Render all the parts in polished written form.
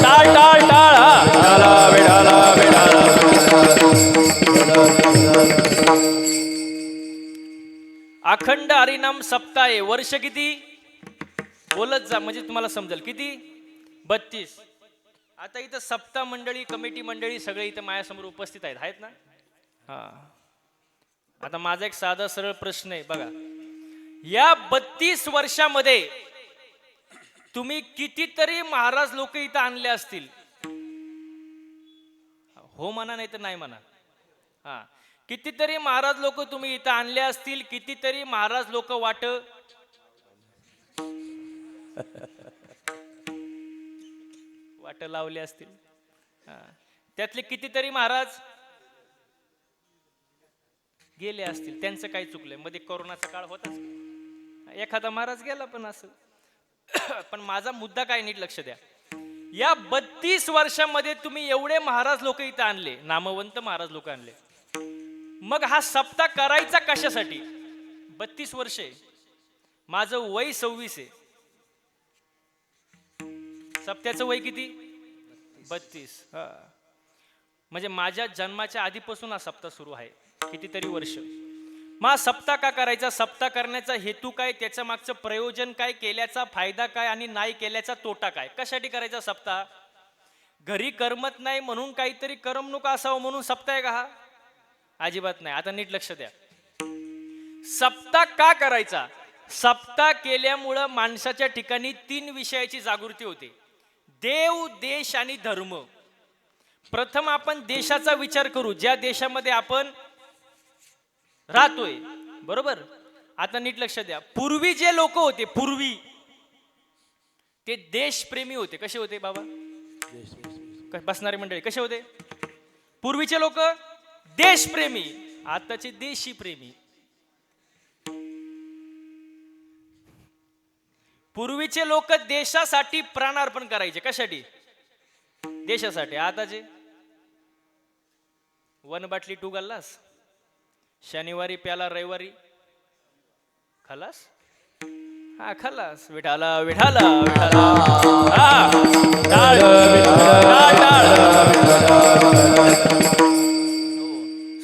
टाळ टाळ टाळ विठाला विठाला अखंड हरिनाम सप्ताह आहे. वर्ष किती बोलत जा म्हणजे तुम्हाला समजेल. किती 32. आता इथं सप्ताह मंडळी कमिटी मंडळी सगळे इथं माझ्यासमोर उपस्थित आहेत ना. हा आता माझा एक साधा सरळ प्रश्न आहे बघा. या 32 वर्षामध्ये तुम्ही कितीतरी महाराज लोक इथं आणले असतील. हो म्हणा नाही तर नाही म्हणा. हा कितीतरी महाराज लोक तुम्ही इथं आणले असतील. कितीतरी महाराज लोक वाट लावले असतील. त्यातले कितीतरी महाराज गेले असतील. त्यांचं काय चुकलंय. मध्ये कोरोनाचा काळ होताच. एखादा महाराज गेला पण असं. पण माझा मुद्दा काय नीट लक्ष द्या. या 32 वर्षामध्ये तुम्ही एवढे महाराज लोक इथं आणले. नामवंत महाराज लोक आणले. मग हा सप्ताह करायचा कशासाठी. 32 वर्ष आहे. माझं वय 26 आहे. सप्त्याचं वय किती 32. म्हणजे माझ्या जन्माच्या आधीपासून हा सप्ताह सुरू आहे. कितीतरी वर्ष. मग सप्ताह का करायचा. सप्ताह करण्याचा हेतू काय. त्याच्या मागचं प्रयोजन काय. केल्याचा फायदा काय आणि नाही केल्याचा तोटा काय. कशासाठी करायचा सप्ताह. घरी करमत नाही म्हणून काहीतरी करमणूक असावं म्हणून सप्ताह आहे का हा. अजिबात नाही. आता नीट लक्ष द्या. सप्ताह का करायचा. सप्ताह केल्यामुळं माणसाच्या ठिकाणी 3 विषयाची जागृती होते. देव देश आणि धर्म. प्रथम आपण देशाचा विचार करू. ज्या देशामध्ये आपण राहतोय बरोबर. आता नीट लक्ष द्या. पूर्वी जे लोक होते पूर्वी ते देशप्रेमी होते. कसे होते बाबा बसणारे मंडळी कसे होते. पूर्वीचे लोक देशप्रेमी. आताचे देशी प्रेमी. पूर्वीचे लोक देशासाठी प्राणार्पण करायचे. कशासाठी देशासाठी. आताचे 1 बाटली 2 गल्लास. शनिवारी प्याला रविवारी खलास. हा खलास. विठाला विठाला विठाला.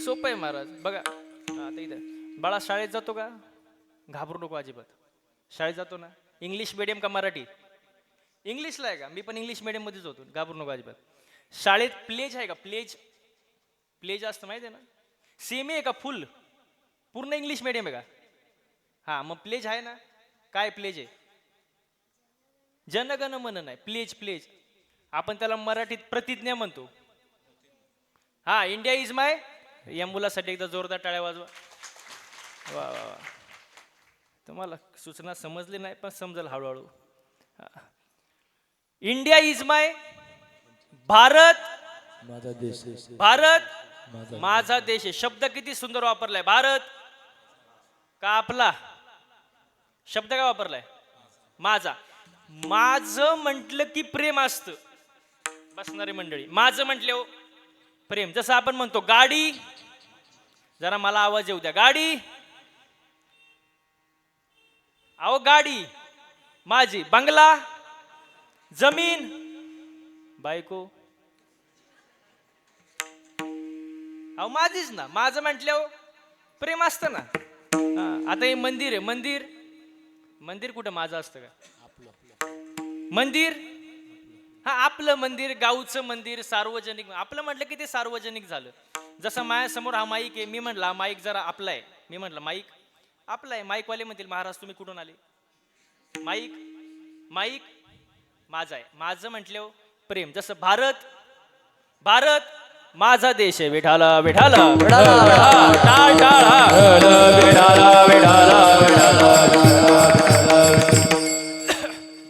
सोपं आहे महाराज बघा. आता इथं बाळा शाळेत जातो का. घाबरू नको अजिबात. शाळेत जातो ना. इंग्लिश मीडियम का मराठी. इंग्लिशला आहे का. मी पण इंग्लिश मीडियम मध्येच होतो. घाबरू नको अजिबात. शाळेत प्लेज आहे का. प्लेज प्लेज असतं माहिती आहे ना. सेमी आहे का फुल पूर्ण इंग्लिश मीडियम आहे का. हा मग प्लेज आहे ना. काय प्लेज आहे. जनगण मन नाही. प्लेज प्लेज आपण त्याला मराठीत प्रतिज्ञा म्हणतो. हा इंडिया इज माय. या मुलासाठी एकदा जोरदार टाळ्या वाजवा. वा वा वा. तुम्हाला सूचना समजली नाही पण समजेल हळूहळू. इंडिया इज माय. भारत माझा देश. भारत माझा देश आहे. शब्द किती सुंदर वापरलाय. भारत का आपला. शब्द काय वापरलाय माझा. माझं म्हटलं की प्रेम असतं. बसणारी मंडळी माझं म्हटलं प्रेम. जसं आपण म्हणतो गाडी. जरा मला आवाज येऊ द्या. गाडी अहो गाडी माझी. बंगला जमीन बायको अहो माझीच ना. माझं म्हटल्यावर प्रेम असतं ना. आता हे मंदिर आहे. मंदिर मंदिर कुठं माझं असतं का. मंदिर हा आपलं मंदिर. गावचं मंदिर सार्वजनिक. आपलं म्हटलं की ते सार्वजनिक झालं. जसं माझ्यासमोर हा माईक आहे. मी म्हटलं हा माईक जरा आपला आहे. मी म्हटलं माईक आपला आहे. माईकवाले म्हणतील महाराज तुम्ही कुठून आले. माईक माईक माझा आहे. माझं म्हटलं प्रेम. जसं भारत भारत माझा देश आहे. विठाला विठाला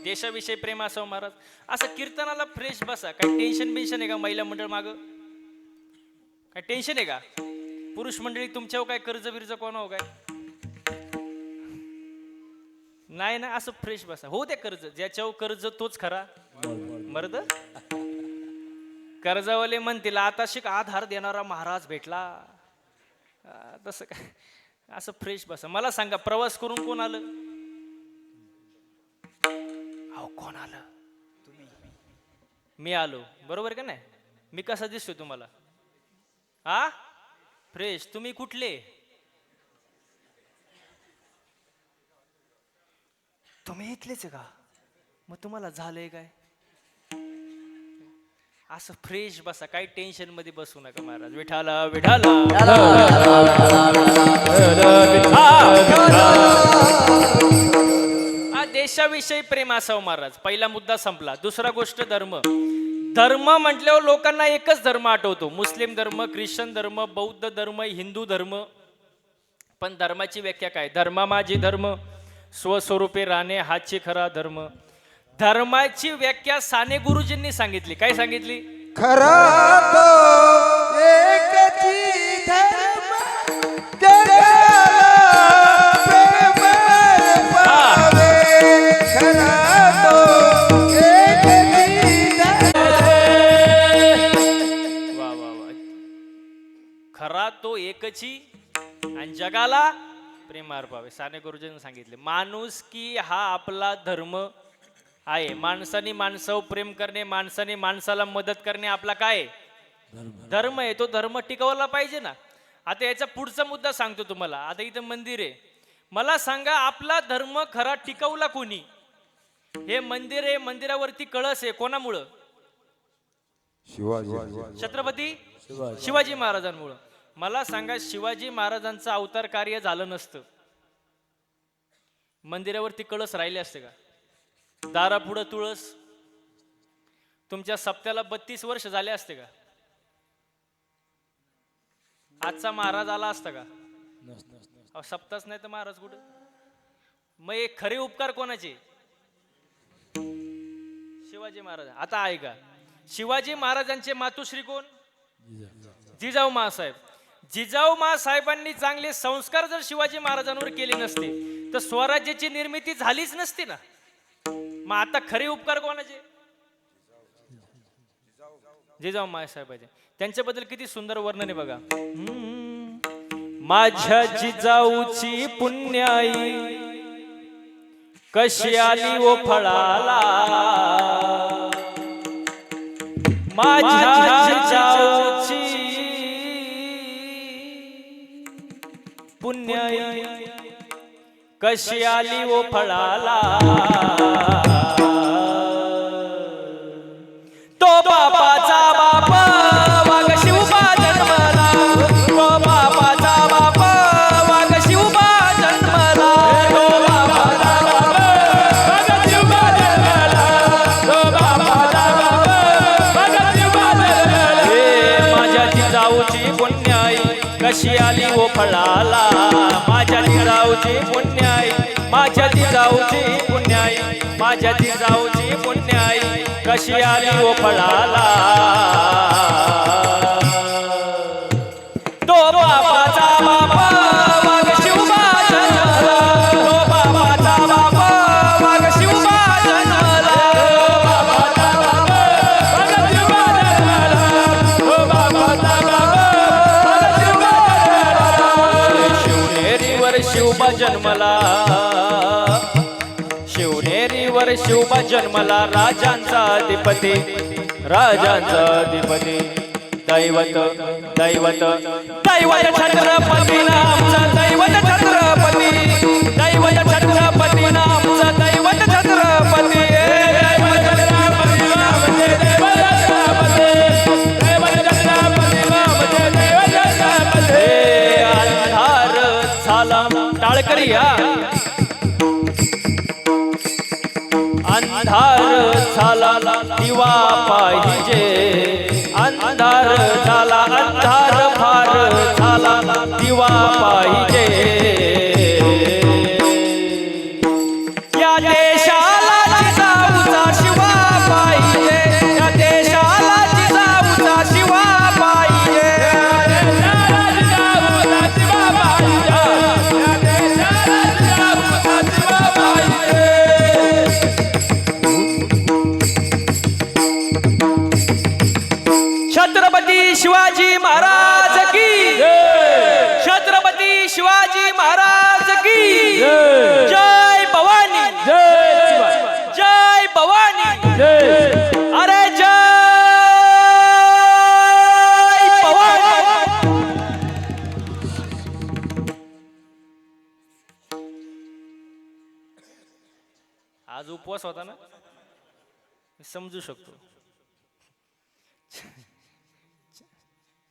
देशाविषयी प्रेम असावं महाराज. असं कीर्तनाला फ्रेश बसा. काही टेन्शन बेन्शन आहे का. महिला मंडळ माग काय टेन्शन आहे का. पुरुष मंडळी तुमच्यावर काय कर्ज बिर्ज कोण हो काय नाही ना. असं फ्रेश बसा. हो ते कर्ज ज्याच्यावर कर्ज तोच खरा मर्द. कर्जावाले म्हणतील आता शिक आधार देणारा महाराज भेटला. तसं काय. असं फ्रेश बसा. मला सांगा प्रवास करून कोण आलं. अहो कोण आलं. तुम्ही मी आलो, बरोबर का नाही? मी कसा दिसतोय तुम्हाला? हा, फ्रेश. तुम्ही कुठले? तुम्ही इथलेच का? मग तुम्हाला झालंय काय? असं फ्रेश बसा, काही टेन्शन मध्ये बसू नका महाराज. विठाला विठाला हा, देशाविषयी प्रेम असावं महाराज. पहिला मुद्दा संपला. दुसरा गोष्ट धर्म. धर्म म्हटल्यावर लोकांना एकच धर्म आठवतो, मुस्लिम धर्म, ख्रिश्चन धर्म, बौद्ध धर्म, हिंदू धर्म. पण धर्माची व्याख्या काय? धर्मा माझी धर्म, स्वस्वरूपे राहणे हाची खरा धर्म. धर्माची व्याख्या साने गुरुजींनी सांगितली. काय सांगितली? खरा तो एकची धर्म जगाला प्रेम पावे. खरा तो एकची धर्म. वा वा वा. खरा तो एकची आणि जगाला प्रेमार पावे. साने गुरुजींनी सांगितले माणूस की हा आपला धर्म आहे. माणसाने माणसावर प्रेम करणे, माणसाने माणसाला मदत करणे आपला काय धर्म आहे. तो धर्म टिकवला पाहिजे ना. आता याचा पुढचा मुद्दा सांगतो तुम्हाला. आता इथं मंदिर आहे, मला सांगा आपला धर्म खरा टिकवला कोणी? हे मंदिर आहे, मंदिरावरती कळस आहे, कोणामुळं? छत्रपती शिवाजी महाराजांमुळं. मला सांगा शिवाजी महाराजांचं अवतार कार्य झालं नसतं, मंदिरावरती कळस राहिले असते का? दारापुढं तुळस. तुमच्या सप्त्याला 32 वर्ष झाले असते का? आजचा महाराज आला असता का? सप्ताच नाही तर महाराज कुठं? मग एक खरे उपकार कोणाचे? शिवाजी महाराज. आता आहे का? शिवाजी महाराजांचे मातोश्री कोण? जिजाऊ मासाहेब. जिजाऊ मासाहेबांनी चांगले संस्कार जर शिवाजी महाराजांवर केले नसते तर स्वराज्याची निर्मिती झालीच नसती ना. मग आता खरे उपकार कोणाचे? जिजाऊ मासाहेबांचे. त्यांच्याबद्दल किती सुंदर वर्णन आहे बघा. माझ्या जिजाऊची पुण्याई कशी आली ओ फळाला. माझ्या जिजाऊची पुण्याई कशी आली ओ फळाला. तो बापाचा बाप वाघ शिवबा जन्मला. तो बापाचा बाप वाघ शिवबा जन्मला. तो बापाचा बाप वाघ शिवबा जन्मला. तो बापाचा बाप वाघ शिवबा जन्मला. हे माझ्या जिजाऊची पुण्याई कशी आली ओ फळाला. माझ्या जिजाऊची पुण्याई, माझ्या जिजाऊची पुण्याई, माझ्या जिजाऊची पुण्याई कशी आली ओ फळाला. तो बापाचा बाप वाघ शिवबा जन्मला. तो बापाचा बाप वाघ शिवबा जन्मला. तो बापाचा बाप वाघ शिवबा जन्मला. तो बापाचा बाप वाघ शिवबा जन्मला. शिवनेरीवर शिवबा जन्मला. शिवनेरीवर शिवबा जन्मला. राजांचा अधिपती, राजांचा अधिपती. दैवत दैवत दैवत छत्रपती नामचा. दैवत छत्रपती, दैवत छत्रपती नामचा. दैवत छत्रपती. दैवत छत्रपती नामचे. दैवत छत्रपती. दैवत छत्रपती नामचे. दैवत छत्रपती. अंधार झाला टाळकरी. अंधार झाला दिवा पाहिजे. अंधार झाला, अंधार फार झाला दिवा पाहिजे. या देशाला जिजाऊचा शिवा पाहिजे. या देशाला जिजाऊचा शिवा पाहिजे. या देशाला जिजाऊचा शिवा पाहिजे. या देशाला जिजाऊचा शिवा पाहिजे. छत्रपती शिवाजी महाराज की. छत्रपती शिवाजी उपवास होता ना, मी समजू शकतो.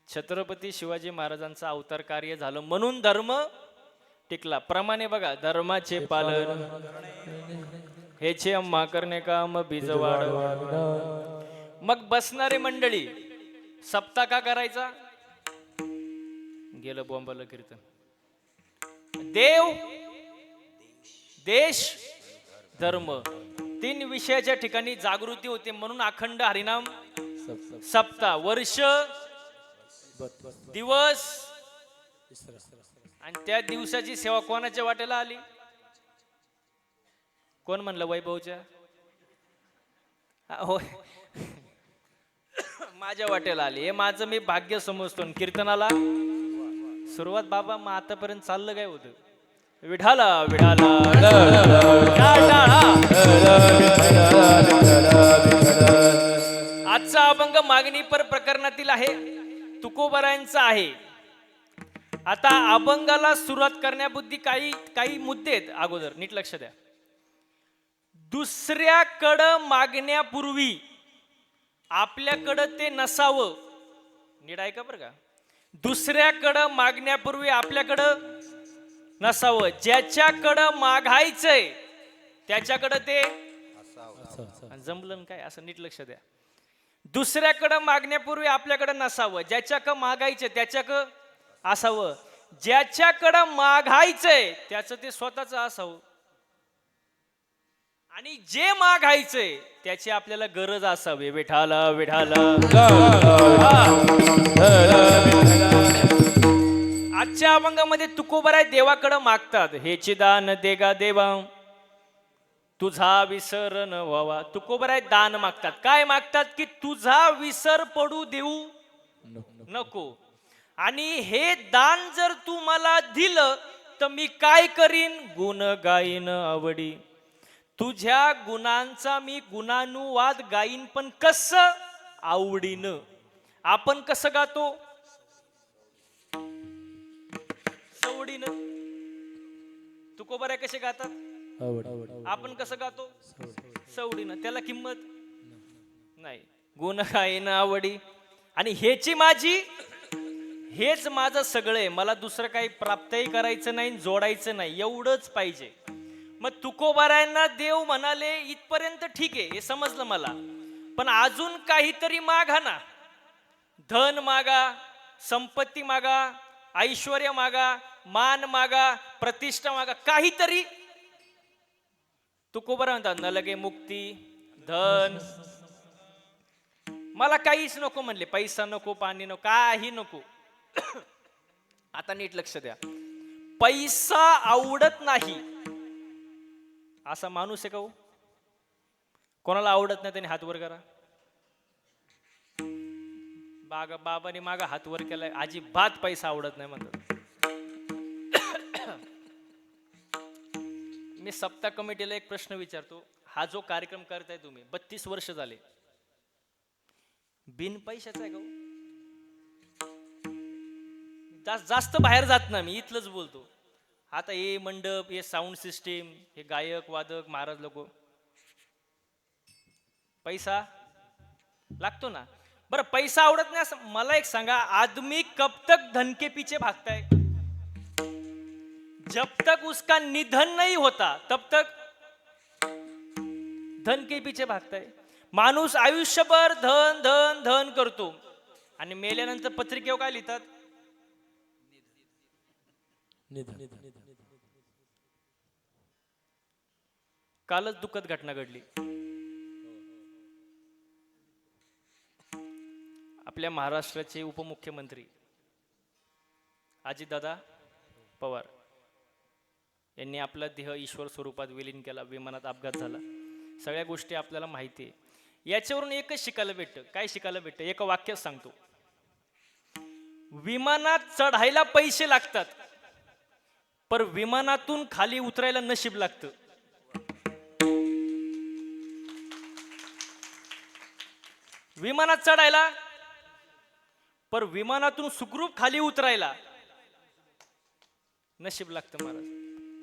छत्रपती शिवाजी महाराजांचा अवतार कार्य झालं म्हणून धर्म टिकला. प्रमाणे बघा, धर्माचे पालन हेचे अम्मा करणे काम बीज वाढ. मग बसणारे मंडळी सप्ताह का करायचा? गेलं बॉम्बाला कीर्तन. देव, देश, धर्म, 3 विषयाच्या ठिकाणी जागृती होते म्हणून अखंड हरिनाम सप्ताह. वर्ष, दिवस आणि त्या दिवसाची सेवा कोणाच्या वाट्याला आली? कोण म्हणलं? वैभवच्या. होय, माझ्या वाट्याला आली. हे माझं मी भाग्य समजतो. कीर्तनाला सुरुवात बाबा मग आतापर्यंत चाललं काय होतं? विठाला विठाला आजचा अभंग मागणी पर प्रकरणातील आहे, तुकोबारायांचा आहे. आता अभंगाला सुरुवात करण्याबुद्धी काही मुद्दे आहेत. अगोदर नीट लक्ष द्या. दुसऱ्याकडं मागण्यापूर्वी आपल्याकडं ते नसावं. नीट ऐका बरं का. दुसऱ्याकडं मागण्यापूर्वी आपल्याकडं नसावं. ज्याच्याकडं मागायचंय त्याच्याकडं ते जमलं काय? असं नीट लक्ष द्या. दुसऱ्याकडं मागण्यापूर्वी आपल्याकडं नसावं. ज्याच्याकडं मागायचं त्याच्याकडं असावं. ज्याच्याकडं मागायचंय त्याचं ते स्वतःच असावं. आणि जे मागायचंय त्याची आपल्याला गरज असावी. विठाला विठाला. आजच्या अभंगामध्ये तुकोबाराय देवाकडं मागतात, हेची दान देगा देवा तुझा विसर न व्हावा. तुकोबाराय दान मागतात. काय मागतात? की तुझा विसर पडू देऊ नको. आणि हे दान जर तू मला दिलं तर मी काय करीन? गुण गाईन आवडी. तुझ्या गुणांचा मी गुणानुवाद गाईन, पण कसं? आवडीनं. आपण कसं गातो? सवडीनं. तुकोबाराय कसे गातात? आपण कसं गातो? सवडीनं. त्याला किंमत नाही. गुण गाईन आवडी. आणि हेची माझी, हेच माझं सगळं आहे. मला दुसरं काही प्राप्तही करायचं नाही, जोडायचं नाही, एवढंच पाहिजे. मग तुकोबारायांना देव म्हणाले इथपर्यंत ठीक आहे, हे समजलं मला. पण अजून काहीतरी मागा ना. धन मागा, संपत्ती मागा, ऐश्वर्य मागा, मान मागा, प्रतिष्ठा मागा, काहीतरी. तुकोबाराय म्हणतात न लगे मुक्ती, धन. मला काहीच नको म्हणले. पैसा नको, पाणी नको, काही नको. आता नीट लक्ष द्या. पैसा आवडत नाही असा माणूस आहे का हो? कोणाला आवडत नाही त्याने हात वर करा. बाबाने मागा हात वर केलाय. अजिबात पैसा आवडत नाही म्हणतात. मी सप्ताह कमिटीला एक प्रश्न विचारतो. हा जो कार्यक्रम करताय तुम्ही 32 वर्ष झाले, बिन पैशाचा आहे का हो? जास्त बाहेर जात ना, मी इथलंच बोलतो. आता हे मंडप, हे साऊंड सिस्टीम, हे गायक वादक महाराज लोक, पैसा लागतो ना. बरं, पैसा आवडत नाही असं मला एक सांगा. आदमी कब तक धन के पीछे भागता है? जब तक उसका निधन नहीं होता तब तक धन के पीछे भागता है. माणूस आयुष्यभर धन धन धन करतो आणि मेल्यानंतर पत्रिकेवर काय लिहितात? कालच दुःखद घटना घडली. आपल्या महाराष्ट्राचे उपमुख्यमंत्री अजितदादा पवार यांनी आपला देह ईश्वर स्वरूपात विलीन केला. विमानात अपघात झाला. सगळ्या गोष्टी आपल्याला माहिती आहे. याच्यावरून एकच शिकायला भेटतं. काय शिकायला भेटतं? एका वाक्यात सांगतो. विमानात चढायला पैसे लागतात, पर विमानातून खाली उतरायला नशीब लागतं. विमानात चढायला, पर विमानातून सुखरूप खाली उतरायला नशीब लागतं महाराज.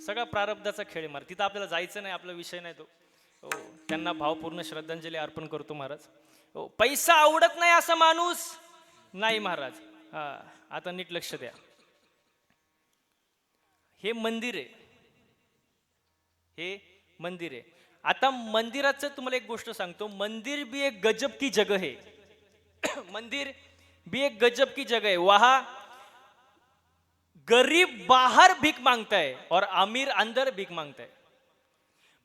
सगळा प्रारब्धाचा खेळ मार. तिथं आपल्याला जायचं नाही, आपला विषय नाही तो. हो, त्यांना भावपूर्ण श्रद्धांजली अर्पण करतो महाराज. हो, पैसा आवडत नाही असा माणूस नाही महाराज. हा, आता नीट लक्ष द्या. हे मंदिर आहे, हे मंदिर आहे. आता मंदिराचं तुम्हाला एक गोष्ट सांगतो. मंदिर भी एक गजब की जगह है. मंदिर भी एक गजब की जगह है. वहां गरीब बाहर भीक मांगता है और अमीर अंदर भीक मांगता है.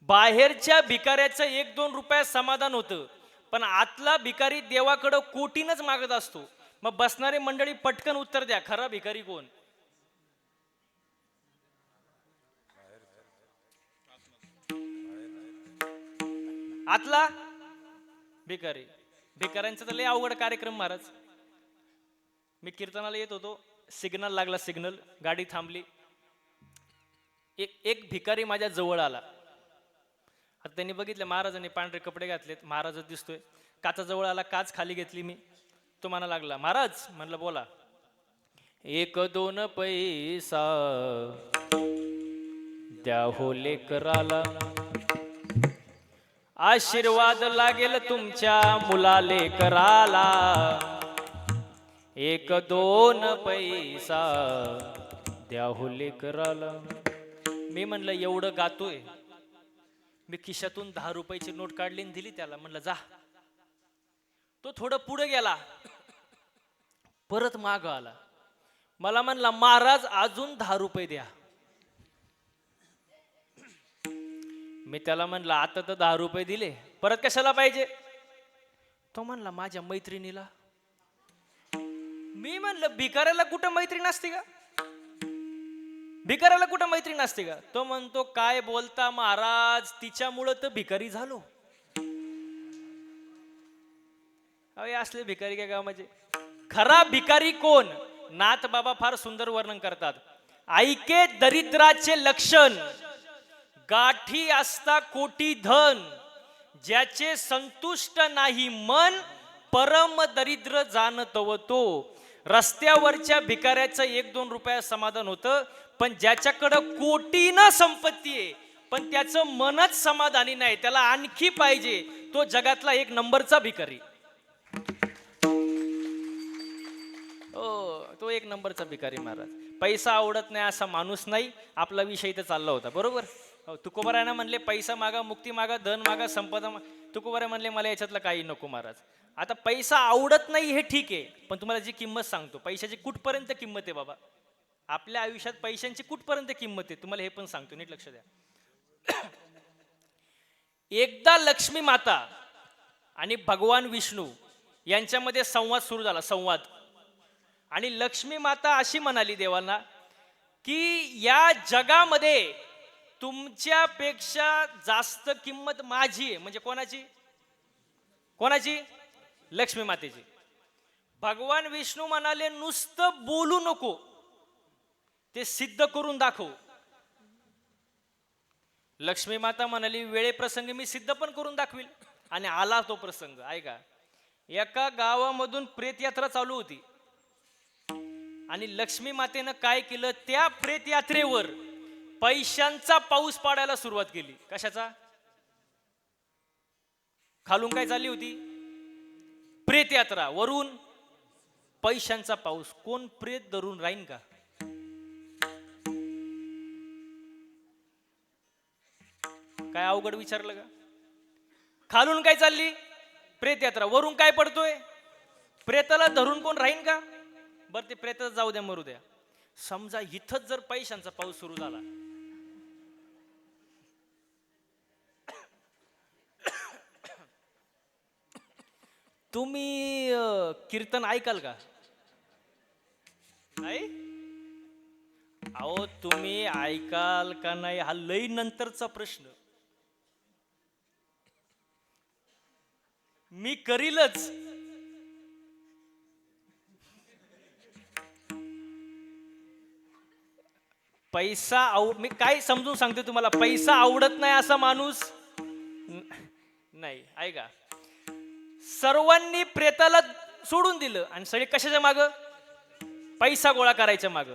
बाहेरच्या भिकाऱ्याचं 1-2 रुपयात समाधान होतं, पण आतला भिकारी देवाकडं कोटीनच मागत असतो. मग बसणारी मंडळी पटकन उत्तर द्या, खरा भिकारी कोण? आतला भिकारी. भिकाऱ्यांचा तर लय अवघड कार्यक्रम महाराज. मी कीर्तनाला येत होतो, सिग्नल लागला, सिग्नल, गाडी थांबली. एक भिकारी माझ्या जवळ आला. आता त्यांनी बघितलं महाराजांनी पांढरे कपडे घातलेत, महाराज दिसतोय. काचा जवळ आला, काच खाली घेतली मी. तो म्हणा लागला, महाराज. म्हणलं बोला. 1-2 पैसा द्या हो लेकराला, आशीर्वाद लागेल तुमच्या मुला लेकराला. 1-2 पैसा द्या हो लेकराला. मी म्हणलं एवढं गातोय, मी खिशातून 10 रुपयाची नोट काढली आणि दिली त्याला. म्हणलं जा. तो थोडं पुढे गेला, परत माग आला. मला म्हणला, महाराज अजून 10 रुपये द्या. मी त्याला म्हणलं, आता तर 10 रुपये दिले, परत कशाला पाहिजे? तो म्हणला, माझ्या मैत्रिणीला. मी म्हणलं, भिकाऱ्याला कुठं मैत्रीण असते का? भिकाऱ्याला कुठं मैत्रीण असते का? तो म्हणतो, काय बोलता महाराज, तिच्यामुळं तर भिकारी झालो. अरे असले भिकारी काय गावामध्ये? खरा भिकारी कोण? नाथ बाबा फार सुंदर वर्णन करतात. ऐके दरिद्राचे लक्षण, गाठी असता कोटी धन, ज्याचे संतुष्ट नाही मन, परम दरिद्र जाणतव तो. रस्त्यावरच्या भिकाऱ्याचं 1-2 रुपया समाधान होतं, पण ज्याच्याकडं कोटीनं संपत्ती आहे पण त्याचं मनच समाधानी नाही, त्याला आणखी पाहिजे, तो जगातला 1 नंबरचा भिकारी. तो 1 नंबरचा भिकारी महाराज. पैसा आवडत नाही असा माणूस नाही. आपला विषय इथं चालला होता, बरोबर? तुकोबारायना म्हणले, पैसा मागा, मुक्ती मागा, धन मागा, संपदा मागा. तुकोबाराय म्हणले, मला याच्यातलं काही नको महाराज. आता पैसा आवडत नाही हे ठीक आहे, पण तुम्हाला जी किंमत सांगतो, पैशाची कुठपर्यंत किंमत आहे बाबा. आपल्या आयुष्यात पैशांची कुठपर्यंत किंमत आहे तुम्हाला हे पण सांगतो, नीट लक्ष द्या. एकदा लक्ष्मी माता आणि भगवान विष्णू यांच्यामध्ये संवाद सुरू झाला, संवाद. आणि लक्ष्मी माता अशी म्हणाली देवांना की या जगामध्ये तुमच्यापेक्षा जास्त किंमत माझी आहे. म्हणजे कोणाची? कोणाची? लक्ष्मी मातेची. भगवान विष्णू म्हणाले, नुसतं बोलू नको, ते सिद्ध करून दाखव. लक्ष्मी माता म्हणाली, वेळेप्रसंगी मी सिद्ध पण करून दाखवील. आणि आला तो प्रसंग. ऐका, एका गावामधून प्रेत यात्रा चालू होती आणि लक्ष्मी मातेनं काय केलं, त्या प्रेत यात्रेवर पैशांचा पाऊस पाडायला सुरुवात केली. कशाचा? खालून काय चालली होती? प्रेत यात्रा, वरून पैशांचा पाऊस. कोण प्रेत धरून राहीन का? काय अवघड विचारलं का? खालून काय चालली? प्रेत यात्रा, वरून काय पडतोय? प्रेताला धरून कोण राहीन का? बरं, ते प्रेताला जाऊ द्या, मरू द्या. समजा इथंच जर पैशांचा पाऊस सुरू झाला, तुम्ही कीर्तन ऐकाल का? नाही? अहो, तुम्ही ऐकाल का नाही हा लई नंतरचा प्रश्न. मी करीलच. पैसा मी काय समजून सांगते तुम्हाला, पैसा आवडत नाही असा माणूस नाही. ऐका, सर्वांनी प्रेताला सोडून दिलं आणि सगळे कशाच्या माग? पैसा गोळा करायच्या माग.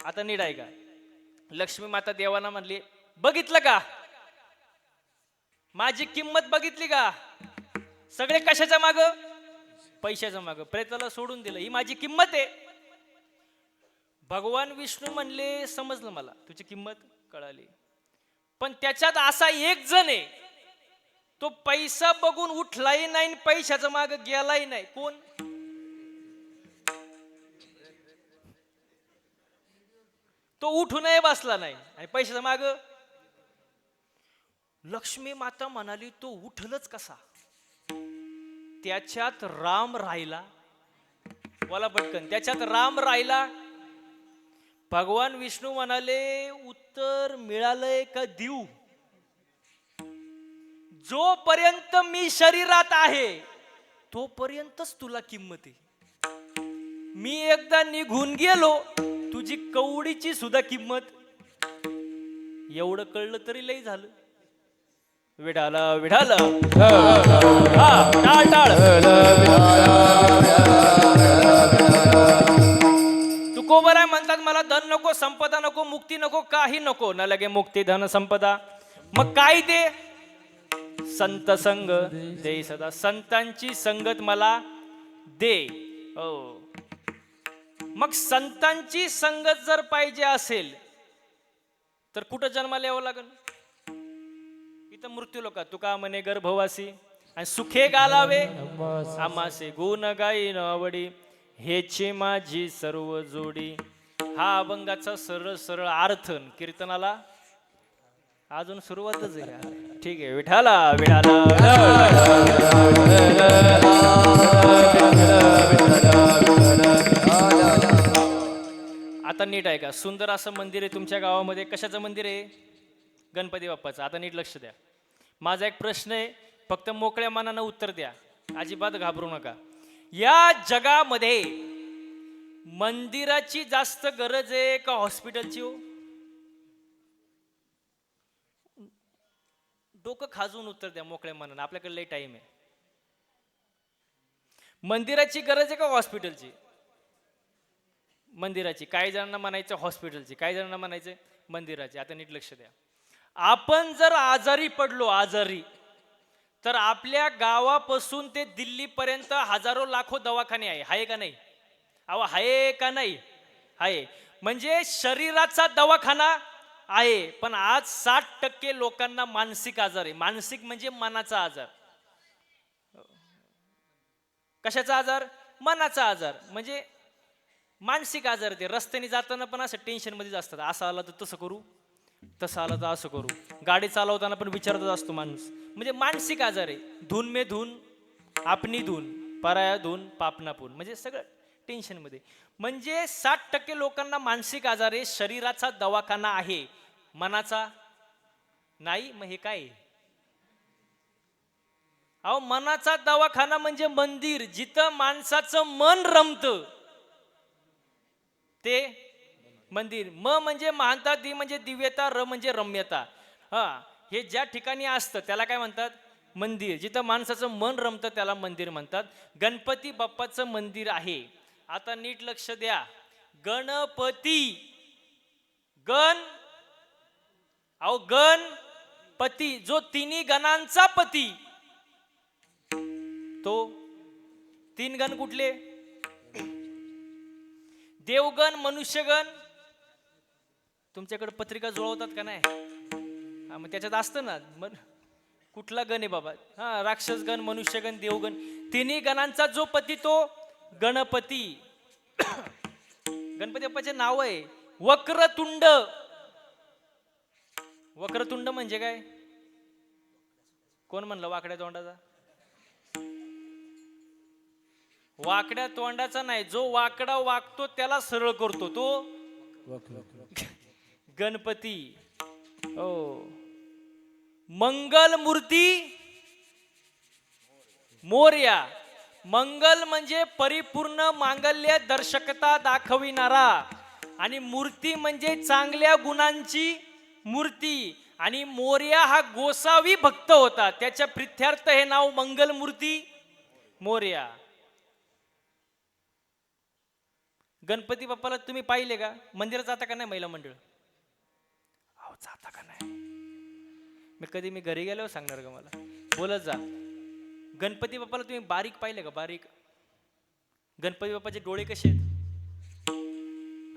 आता नीट ऐका, लक्ष्मी माता देवाना म्हणली, बघितलं का माझी किंमत बघितली का? सगळे कशाच्या माग? पैशाच्या माग. प्रेताला सोडून दिलं, ही माझी किंमत आहे. भगवान विष्णू म्हणले समजलं मला, तुझी किंमत कळाली. पण त्याच्यात असा एक जण आहे, तो पैसा बघून उठलाही नाही, पैशाच्या माग गेलाही नाही. कोण? तो उठूनही बसला नाही आणि पैशाच्या माग. लक्ष्मी माता म्हणाली, तो उठलच कसा? त्याच्यात राम राहिला. बोला पटकन, त्याच्यात राम राहिला. भगवान विष्णू म्हणाले, उत्तर मिळालंय का देऊ? जोपर्यंत मी शरीरात आहे तोपर्यंतच तुला किंमत आहे. मी एकदा निघून गेलो, तुझी कवडीची सुद्धा किंमत. एवढं कळलं तरी लई झालं. विढाला विढाला, हा, टाळ टाळ. तुकोबराय म्हणतात, मला धन नको, संपदा नको, मुक्ती नको, काही नको. न लगे मुक्ती धन संपदा. मग काय दे? संत संग दे सदा. संतांची संगत मला दे. हो, मग संतांची संगत जर पाहिजे असेल तर कुठं जन्माला यावं लागेल? इथं मृत्यू लोका. तुका म्हणे गर्भवासी आणि सुखे गालावे आमासे. गुण गाईन आवडी हेची माझी सर्व जोडी. हा अभंगाचा सरळ सरळ अर्थ. कीर्तनाला अजून सुरुवातच आहे. ठीक आहे. विठाला विठाला. आता नीट आहे का? सुंदर असं मंदिर आहे तुमच्या गावामध्ये. कशाचं मंदिर आहे? गणपती बाप्पाचं. आता नीट लक्ष द्या. माझा एक प्रश्न आहे, फक्त मोकळ्या मनानं उत्तर द्या, अजिबात घाबरू नका. या जगामध्ये मंदिराची जास्त गरज आहे का हॉस्पिटलची? हो, डोकं खाजून उत्तर द्या मोकळ्या मनानं, आपल्याकडे लई टाइम आहे. मंदिराची गरज आहे का हॉस्पिटलची? मंदिराची. काही जणांना म्हणायचं हॉस्पिटलची, काही जणांना म्हणायचं मंदिराची. आता नीट लक्ष द्या. आपण जर आजारी पडलो, आजारी, तर आपल्या गावापासून ते दिल्लीपर्यंत हजारो लाखो दवाखाने आहे. आहे का नाही? अहो, आहे का नाही? आहे. म्हणजे शरीराचा दवाखाना आहे. पण आज 60% लोकांना मानसिक आजार आहे. मानसिक म्हणजे मनाचा आजार. कशाचा आजार? मनाचा आजार. म्हणजे मानसिक आजार. ते रस्त्याने जाताना पण असं टेन्शन मध्येच असतात. असं आलं तर तसं करू, तसं आलं तर असं करू. गाडी चालवताना पण विचारतच असतो माणूस. म्हणजे मानसिक आजार आहे. धून मे धून आपनी धून, पराया धून पापना पून. म्हणजे सगळं टेन्शन मध्ये. म्हणजे 60% लोकांना मानसिक आजार आहे. शरीराचा दवाखाना आहे, मनाचा नाही. मग हे काय? अहो, मनाचा दवाखाना म्हणजे मंदिर, जिथं माणसाचं मन रमतं ते मंदिर. म म्हणजे महानता, दी म्हणजे दिव्यता, र म्हणजे रम्यता. हा, हे ज्या ठिकाणी असतं त्याला काय म्हणतात? मंदिर. जिथं माणसाचं मन रमतं त्याला मंदिर म्हणतात. गणपती बाप्पाचं मंदिर आहे. आता नीट लक्ष द्या. गणपती, गण, अहो गणपती, जो तिन्ही गणांचा पती, तो. तीन गण कुठले? देवगण, मनुष्यगण. तुमच्याकडे पत्रिका जुळवतात का नाही? हा, मग त्याच्यात असतं ना कुठला गण आहे बाबा? हा, राक्षसगण, मनुष्यगण, देवगण. तिन्ही गणांचा जो पती तो गणपती. गणपती बाप्पाचे नाव आहे वक्रतुंड. वक्रतुंड म्हणजे काय? कोण म्हणलं वाकड्या तोंडाचा? वाकड्या तोंडाचा नाही, जो वाकडा वागतो त्याला सरळ करतो तो गणपती. हो. मंगल मूर्ती मोरया. मंगल म्हणजे परिपूर्ण मांगल्य दर्शकता दाखविणारा, आणि मूर्ती म्हणजे चांगल्या गुणांची मूर्ती. आणि मोरया हा गोसावी भक्त होता, त्याच्या प्रित्यर्थ हे नाव मंगल मूर्ती मोरया. गणपती बाप्पाला तुम्ही पाहिले का? मंदिरात जाता का नाही महिला मंडळ? अहो, जाता का नाही? मी घरी गेल्यावर सांगणार का मला? बोलत जा. गणपती बाप्पाला तुम्ही बारीक पाहिले का? बारीक. गणपती बाप्पाचे डोळे कसे आहेत?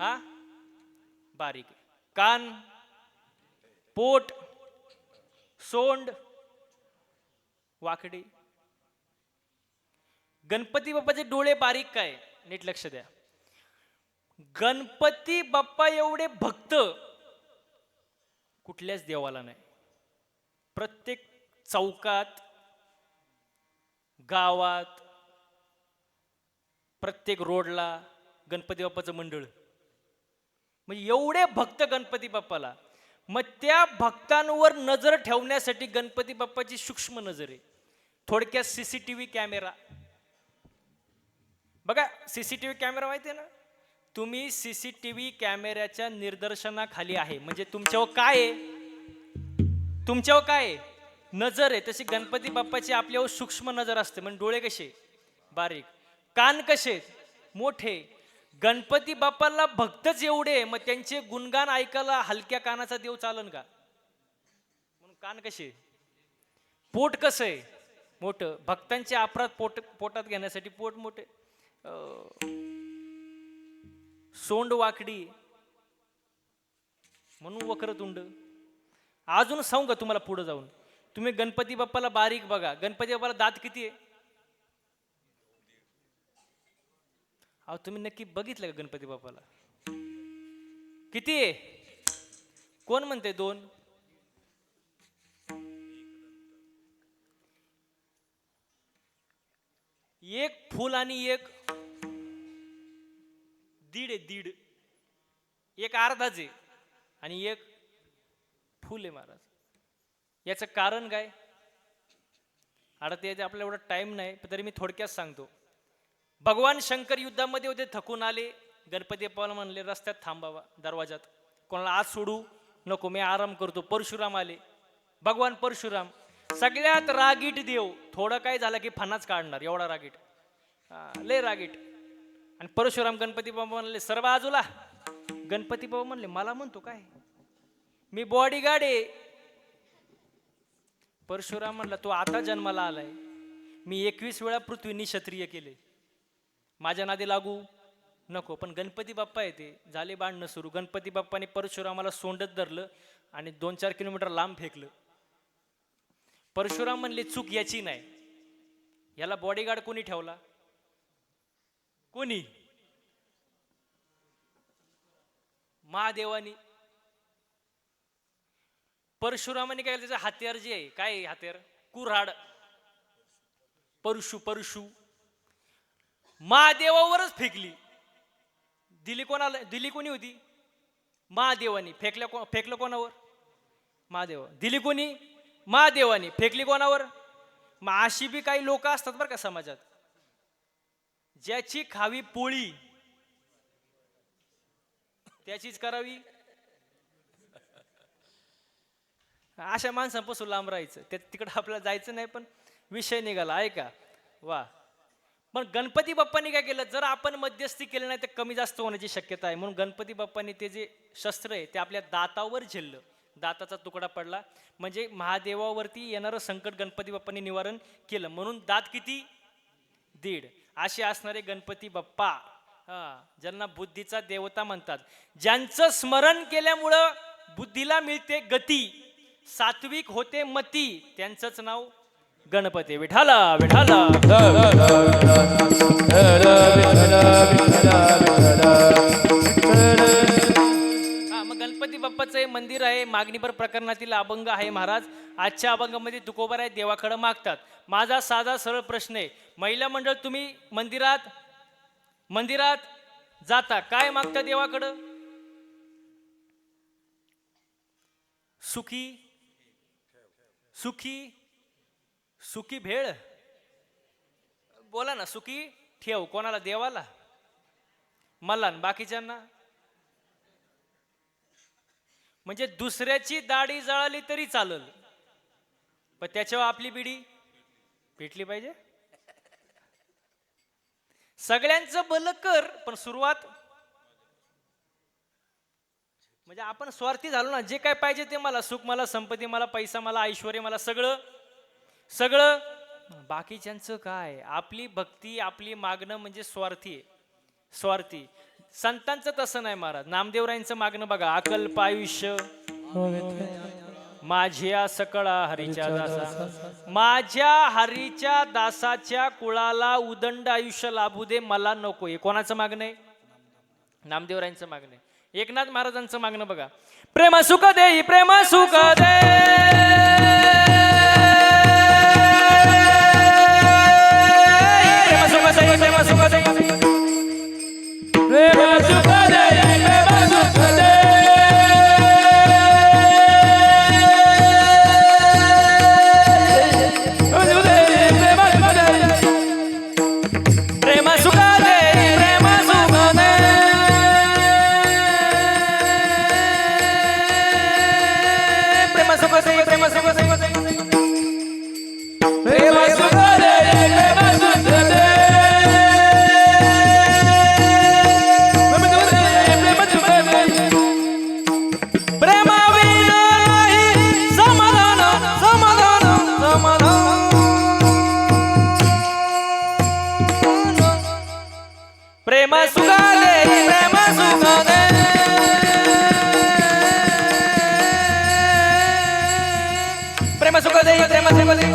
हा, बारीक. कान, पोट, सोंड वाकडी. गणपती बाप्पाचे डोळे बारीक काय? नीट लक्ष द्या. गणपती बाप्पा एवढे भक्त कुठल्याच देवाला नाही. प्रत्येक चौकात, गावात, प्रत्येक रोडला गणपती बाप्पाचं मंडळ. म्हणजे एवढे भक्त गणपती बाप्पाला. मग त्या भक्तांवर नजर ठेवण्यासाठी गणपती बाप्पाची सूक्ष्म नजर आहे. थोडक्यात सीसीटीव्ही कॅमेरा. बघा, सीसीटीव्ही कॅमेरा माहिती आहे ना? तुम्ही सीसीटीव्ही कॅमेऱ्याच्या निर्दर्शनाखाली आहे. म्हणजे तुमच्यावर काय आहे? तुमच्यावर काय आहे? नजर आहे. तशी गणपती बाप्पाची आपल्यावर सूक्ष्म नजर असते. म्हणजे डोळे कसे? बारीक. कान कसे? मोठे. गणपती बाप्पाला भक्तच एवढे, मग त्यांचे गुणगान ऐकायला हलक्या कानाचा देव चालन का? म्हणून कान कसे? पोट कसं आहे? मोठं. भक्तांचे अपराध पोटात घेण्यासाठी पोट मोठे. सोंड वाकडी म्हणून वक्रतुंड. अजून सांगू का तुम्हाला? पुढे जाऊन तुम्ही गणपती बाप्पाला बारीक बघा. गणपती बाप्पाला दात किती आहे? अहो, तुम्ही नक्की बघितलं का गणपती बाप्पाला? किती आहे? कोण म्हणते 2? एक फुल आणि एक दीड आहे. दीड. एक अर्धाच आहे आणि एक फुल आहे महाराज. याचं कारण काय? आता त्याचे आपल्याला एवढा टाइम नाही, तरी मी थोडक्यात सांगतो. भगवान शंकर युद्धामध्ये होते, थकून आले. गणपती बाप्पाला म्हणले रस्त्यात थांबावा, दरवाजात. कोणाला आज सोडू नको, मी आराम करतो. परशुराम आले. भगवान परशुराम सगळ्यात रागीट देव. थोडं काय झालं की फणाच काढणार, एवढा रागीट. लय रागीट. आणि परशुराम गणपती बाप्पा म्हणले सर्व बाजूला. गणपती बाप्पा म्हणले मला म्हणतो काय? मी बॉडीगार्ड आहे. परशुराम म्हणला तू आता जन्माला आलाय. मी 21 वेळा पृथ्वीनी क्षत्रिय केले. माझ्या नादी लागू नको. पण गणपती बाप्पा येते, झाले भांडणं सुरू. गणपती बाप्पाने परशुरामाला सोंडत धरलं आणि 2-4 किलोमीटर लांब फेकलं. परशुराम म्हणले चूक याची नाही. याला बॉडीगार्ड कोणी ठेवला? कोणी? महादेवानी. परशुरामाने काय केलं? त्याचं हत्यार जे आहे, काय हत्यार? कुऱ्हाड. परशु महादेवावरच फेकली. दिली कोणाला? दिली कोणी होती? महादेवानी. फेकलं कोणावर? महादेव. दिली कोणी? महादेवानी. फेकली कोणावर? मग अशी बी काही लोक असतात बरं का समाजात, ज्याची खावी पोळी त्याचीच करावी. अशा माणसांपासून लांब राहायचं. तिकडे आपल्याला जायचं नाही, पण विषय निघाला. ऐका, वा. पण गणपती बाप्पांनी काय केलं? जर आपण मध्यस्थी केली नाही तर कमी जास्त होण्याची शक्यता आहे. म्हणून गणपती बाप्पांनी ते जे शस्त्र आहे ते आपल्या दातावर झेललं. दाताचा तुकडा पडला. म्हणजे महादेवावरती येणारं संकट गणपती बाप्पांनी निवारण केलं. म्हणून दात किती? दीड. असे असणारे गणपती बाप्पा, ज्यांना बुद्धीचा देवता म्हणतात, ज्यांचं स्मरण केल्यामुळं बुद्धीला मिळते गती, सात्विक होते मती, त्यांचंच नाव गणपती. विठाला विठाला. मग गणपती बाप्पाचं हे मंदिर आहे. मागणीपर प्रकरणातील अभंग आहे महाराज. आजच्या अभंगामध्ये तुकोबाराय देवाकडे मागतात. माझा साधा सरळ प्रश्न आहे, महिला मंडळ तुम्ही मंदिरात जाता, काय मागता देवाकडं? सुखी सुखी सुखी भेळ. बोला ना. सुखी ठेव. कोणाला? देवाला. मला बाकीच्यांना. म्हणजे दुसऱ्याची दाढी जळाली तरी चालल, पण त्याच्यावर आपली बिडी पेटली पाहिजे. सगळ्यांचं भलं कर, पण सुरुवात म्हणजे आपण स्वार्थी झालो ना, जे काय पाहिजे ते मला, सुख मला, संपत्ती मला, पैसा मला, ऐश्वर्य मला, सगळं सगळं बाकीच्यांचं काय. आपली भक्ती आपली मागणं म्हणजे स्वार्थी आहे, स्वार्थी. संतांचं तसं नाही महाराज. नामदेवरायांचं मागणं बघा, अकल्प आयुष्य माझ्या सकळा हरीच्या दासा, माझ्या हरीच्या दासाच्या कुळाला उदंड आयुष्य लाभू दे, मला नको. हे कोणाचं मागणं आहे? नामदेवरायांचं मागणं आहे. एकनाथ महाराजांचं मागणं बघा, प्रेम सुख दे, प्रेम सुख दे, प्रेम सुख दे, प्रेम सुख दे, प्रेम सुख दे, प्रेम सुख दे, प्रेम सुख दे, प्रेम सुख दे, प्रेम सुख दे, प्रेम सुख दे, प्रेम सुख दे, प्रेम सुख दे, प्रेम विना नाही समाधान, समाधान, समाधान, प्रेम सुख दे, प्रेम सुख दे, प्रेम सुख दे, प्रेम सुख दे, प्रेम विना नाही समाधान, समाधान, प्रेम सुख दे, प्रेम सुख दे,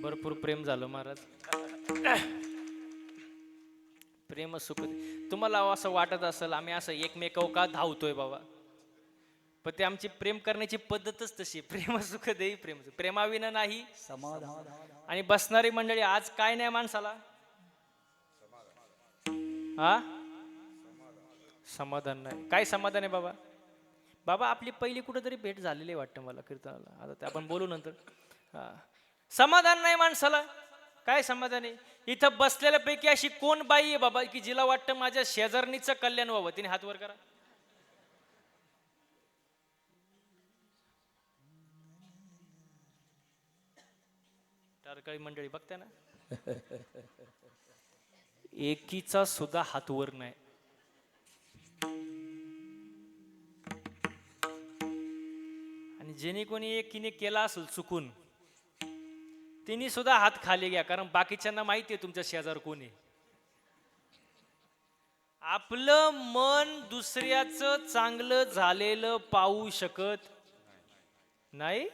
भरपूर प्रेम झालं महाराज. प्रेम सुख दे. तुम्हाला असं वाटत असेल आम्ही असं एकमेकावर का धावतोय बाबा, पण ते आमची प्रेम करण्याची पद्धतच तशी. प्रेम सुख दे, प्रेम सुख. प्रेमाविना नाही समाधान. आणि बसणारी मंडळी आज काय नाही माणसाला, हा समाधान नाही. काय समाधान आहे बाबा? बाबा आपली पहिली कुठेतरी भेट झालेली आहे वाटतं मला कीर्तनाला, आता ते आपण बोलू नंतर. हा, समाधान नाही माणसाला. काय समाधान आहे? इथं बसलेल्यापैकी अशी कोण बाई आहे बाबा की जिला वाटतं माझ्या शेजारणीचं कल्याण व्हावं? तिने हात वर करा. टारकाळी मंडळी बघते ना, एकीचा सुद्धा हात वर नाही. आणि जेणे कोणी एकीने केला असेल चुकून, तिने सुद्धा हात खाली घ्या, कारण बाकीच्यांना माहिती आहे तुमच्या शेजार कोणी. आपलं मन दुसऱ्याचं चांगलं झालेलं पाहू शकत नाही.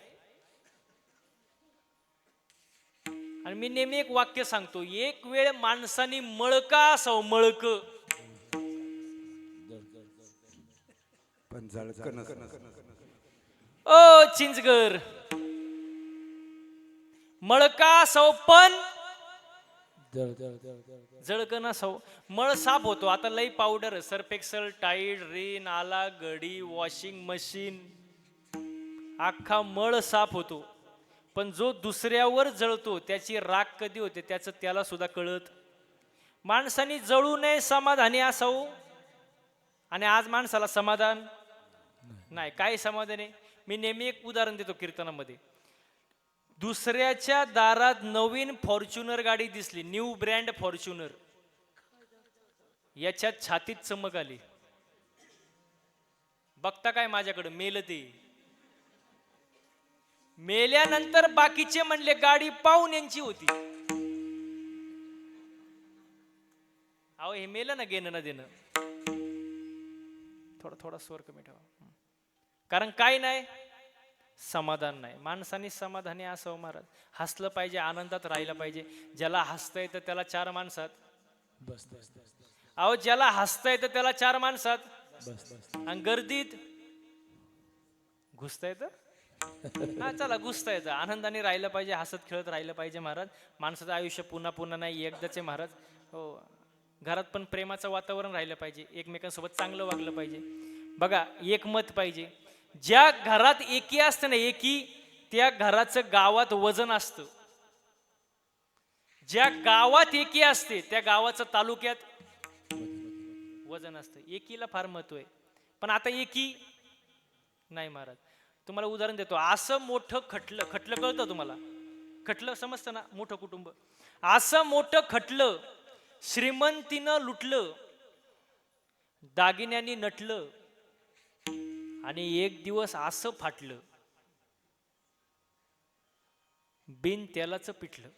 आणि मी नेहमी एक वाक्य सांगतो, एक वेळ माणसाने मळका असावं, मळक, ओ चिंचगर, मळका असावं पण जळक नसावं. मळ साफ होतो. आता लई पावडर, सर्फ एक्सल, टाईड, रिन, आला, गडी, वॉशिंग मशीन, अख्खा मळ साफ होतो. पण जो दुसऱ्यावर जळतो त्याची राख कधी होते त्याचं त्याला सुद्धा कळत. माणसाने जळू नये, समाधानी असावं. आणि आज माणसाला समाधान नाही. काय समाधान आहे? मी नेहमी एक उदाहरण देतो कीर्तनामध्ये. दुसऱ्याच्या दारात नवीन फॉर्च्युनर गाडी दिसली, न्यू ब्रँड फॉर्च्युनर, याच्यात छातीत चमक आली. बघता काय माझ्याकडे, मेलं ते. मेल्यानंतर बाकीचे म्हणले गाडी पाहून यांची होती. अहो हे मेलं ना, घेणं ना देणं. थोडा थोडा स्वर कमी ठेवा. कारण काय नाही, समाधान नाही. माणसाने समाधानी असावं महाराज. हसलं पाहिजे, आनंदात राहिलं पाहिजे. ज्याला हसता येतं त्याला चार माणसात बस. अहो ज्याला हसता येतं त्याला चार माणसात बस. आणि गर्दीत घुसता येतं. हा चला, घुसता येतं. आनंदाने राहिलं पाहिजे, हसत खेळत राहिलं पाहिजे महाराज. माणसाचं आयुष्य पुन्हा पुन्हा नाही, एकदाच आहे महाराज. हो, घरात पण प्रेमाचं वातावरण राहिलं पाहिजे, एकमेकांसोबत चांगलं वागलं पाहिजे. बघा, एकमत पाहिजे. ज्या घरात एकी असते ना, एकी, त्या घराचं गावात वजन असतं. ज्या गावात एकी असते त्या गावाचं तालुक्यात वजन असतं. एकीला फार महत्व आहे. पण आता एकी नाही महाराज. तुम्हाला उदाहरण देतो. असं मोठं खटलं, खटलं कळतं तुम्हाला? खटलं समजतं ना, मोठं कुटुंब. असं मोठं खटलं श्रीमंतीनं लुटलं, दागिन्यांनी नटलं आणि एक दिवस असं फाटलं, बिन तेलाचं पिठलं.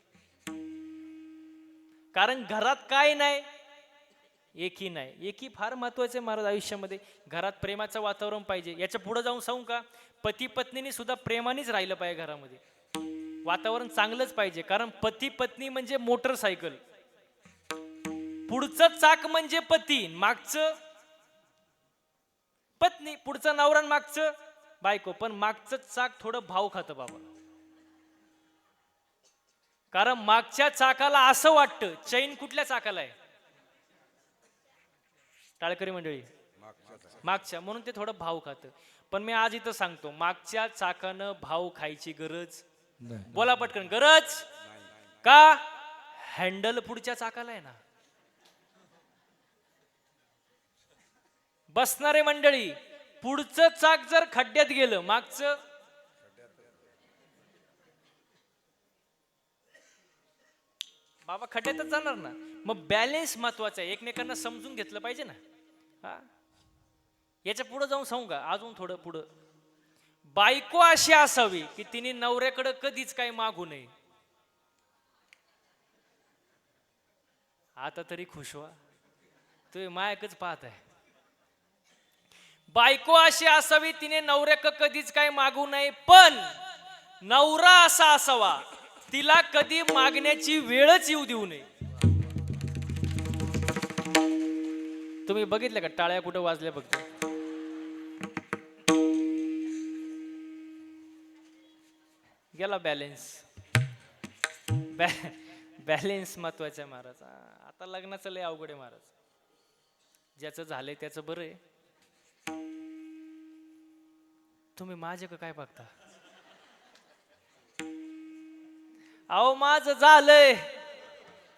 कारण घरात काय नाही, एकी नाही. एकी फार महत्वाचे महाराज आयुष्यामध्ये. घरात प्रेमाचं वातावरण पाहिजे. याच्या पुढे जाऊन सांगू का, पती पत्नीने सुद्धा प्रेमानेच राहिलं पाहिजे घरामध्ये. वातावरण चांगलंच पाहिजे. कारण पती पत्नी म्हणजे मोटरसायकल. पुढचं चाक म्हणजे पती, मागचं पत्नी. पुढचं नवरा आणि मागचं बायको. पण मागचं चाक थोडं भाव खातं बाबा. कारण मागच्या चाकाला असं वाटतं चैन कुठल्या चाकाला आहे? टाळकरी मंडळी, मागच्या. म्हणून ते थोडं भाव खातं. पण मी आज इथं सांगतो, मागच्या चाकानं भाव खायची गरज बोला पटकन, गरज का? हँडल पुढच्या चाकाला आहे ना. बसणारे मंडळी, पुढचं चाक जर खड्ड्यात गेलं, मागचं बाबा खड्ड्यातच जाणार ना. मग बॅलेन्स महत्वाचा आहे. एकमेकांना समजून घेतलं पाहिजे ना. हा, याच्या पुढे जाऊन सांगू का, अजून थोडं पुढं. बायको अशी असावी की तिने नवऱ्याकडे कधीच काही मागू नये. आता तरी खुश व्हा, तुम्ही मायाकच पाहत आहे. बायको अशी असावी तिने नवऱ्याकडे कधीच काही मागू नये. पण नवरा असा असावा तिला कधी मागण्याची वेळच येऊ देऊ नये. तुम्ही बघितलं का टाळ्या कुठं वाजल्या फक्त? गेला बॅलेन्स. बॅलेन्स महत्वाचा आहे महाराज. आता लग्नाचं लय अवघड आहे महाराज. ज्याचं झालंय त्याचं बरं आहे. तुम्ही माझ्याकडे काय बघता? अहो माझं झालंय.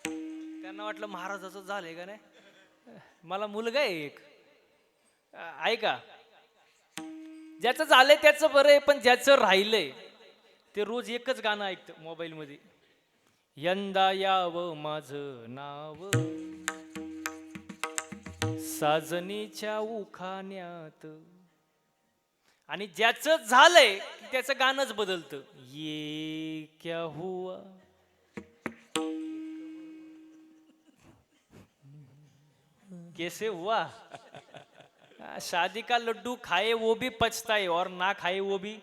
त्यांना वाटलं महाराजाचं झालंय का नाही. मला मुलगा आहे एक. ऐका, ज्याचं झालंय त्याचं बरं आहे. पण ज्याचं राहिलंय ते रोज एकच गाणं ऐकतं मोबाईल मध्ये. यंदा यावं माझं नाव साजनीच्या उखाण्यात. आणि ज्याचं झालंय त्याचं गाणंच बदलतं. ये क्या हुआ, कैसे हुआ, शादी का लड्डू खाए वो भी पछताए और ना खाए वो भी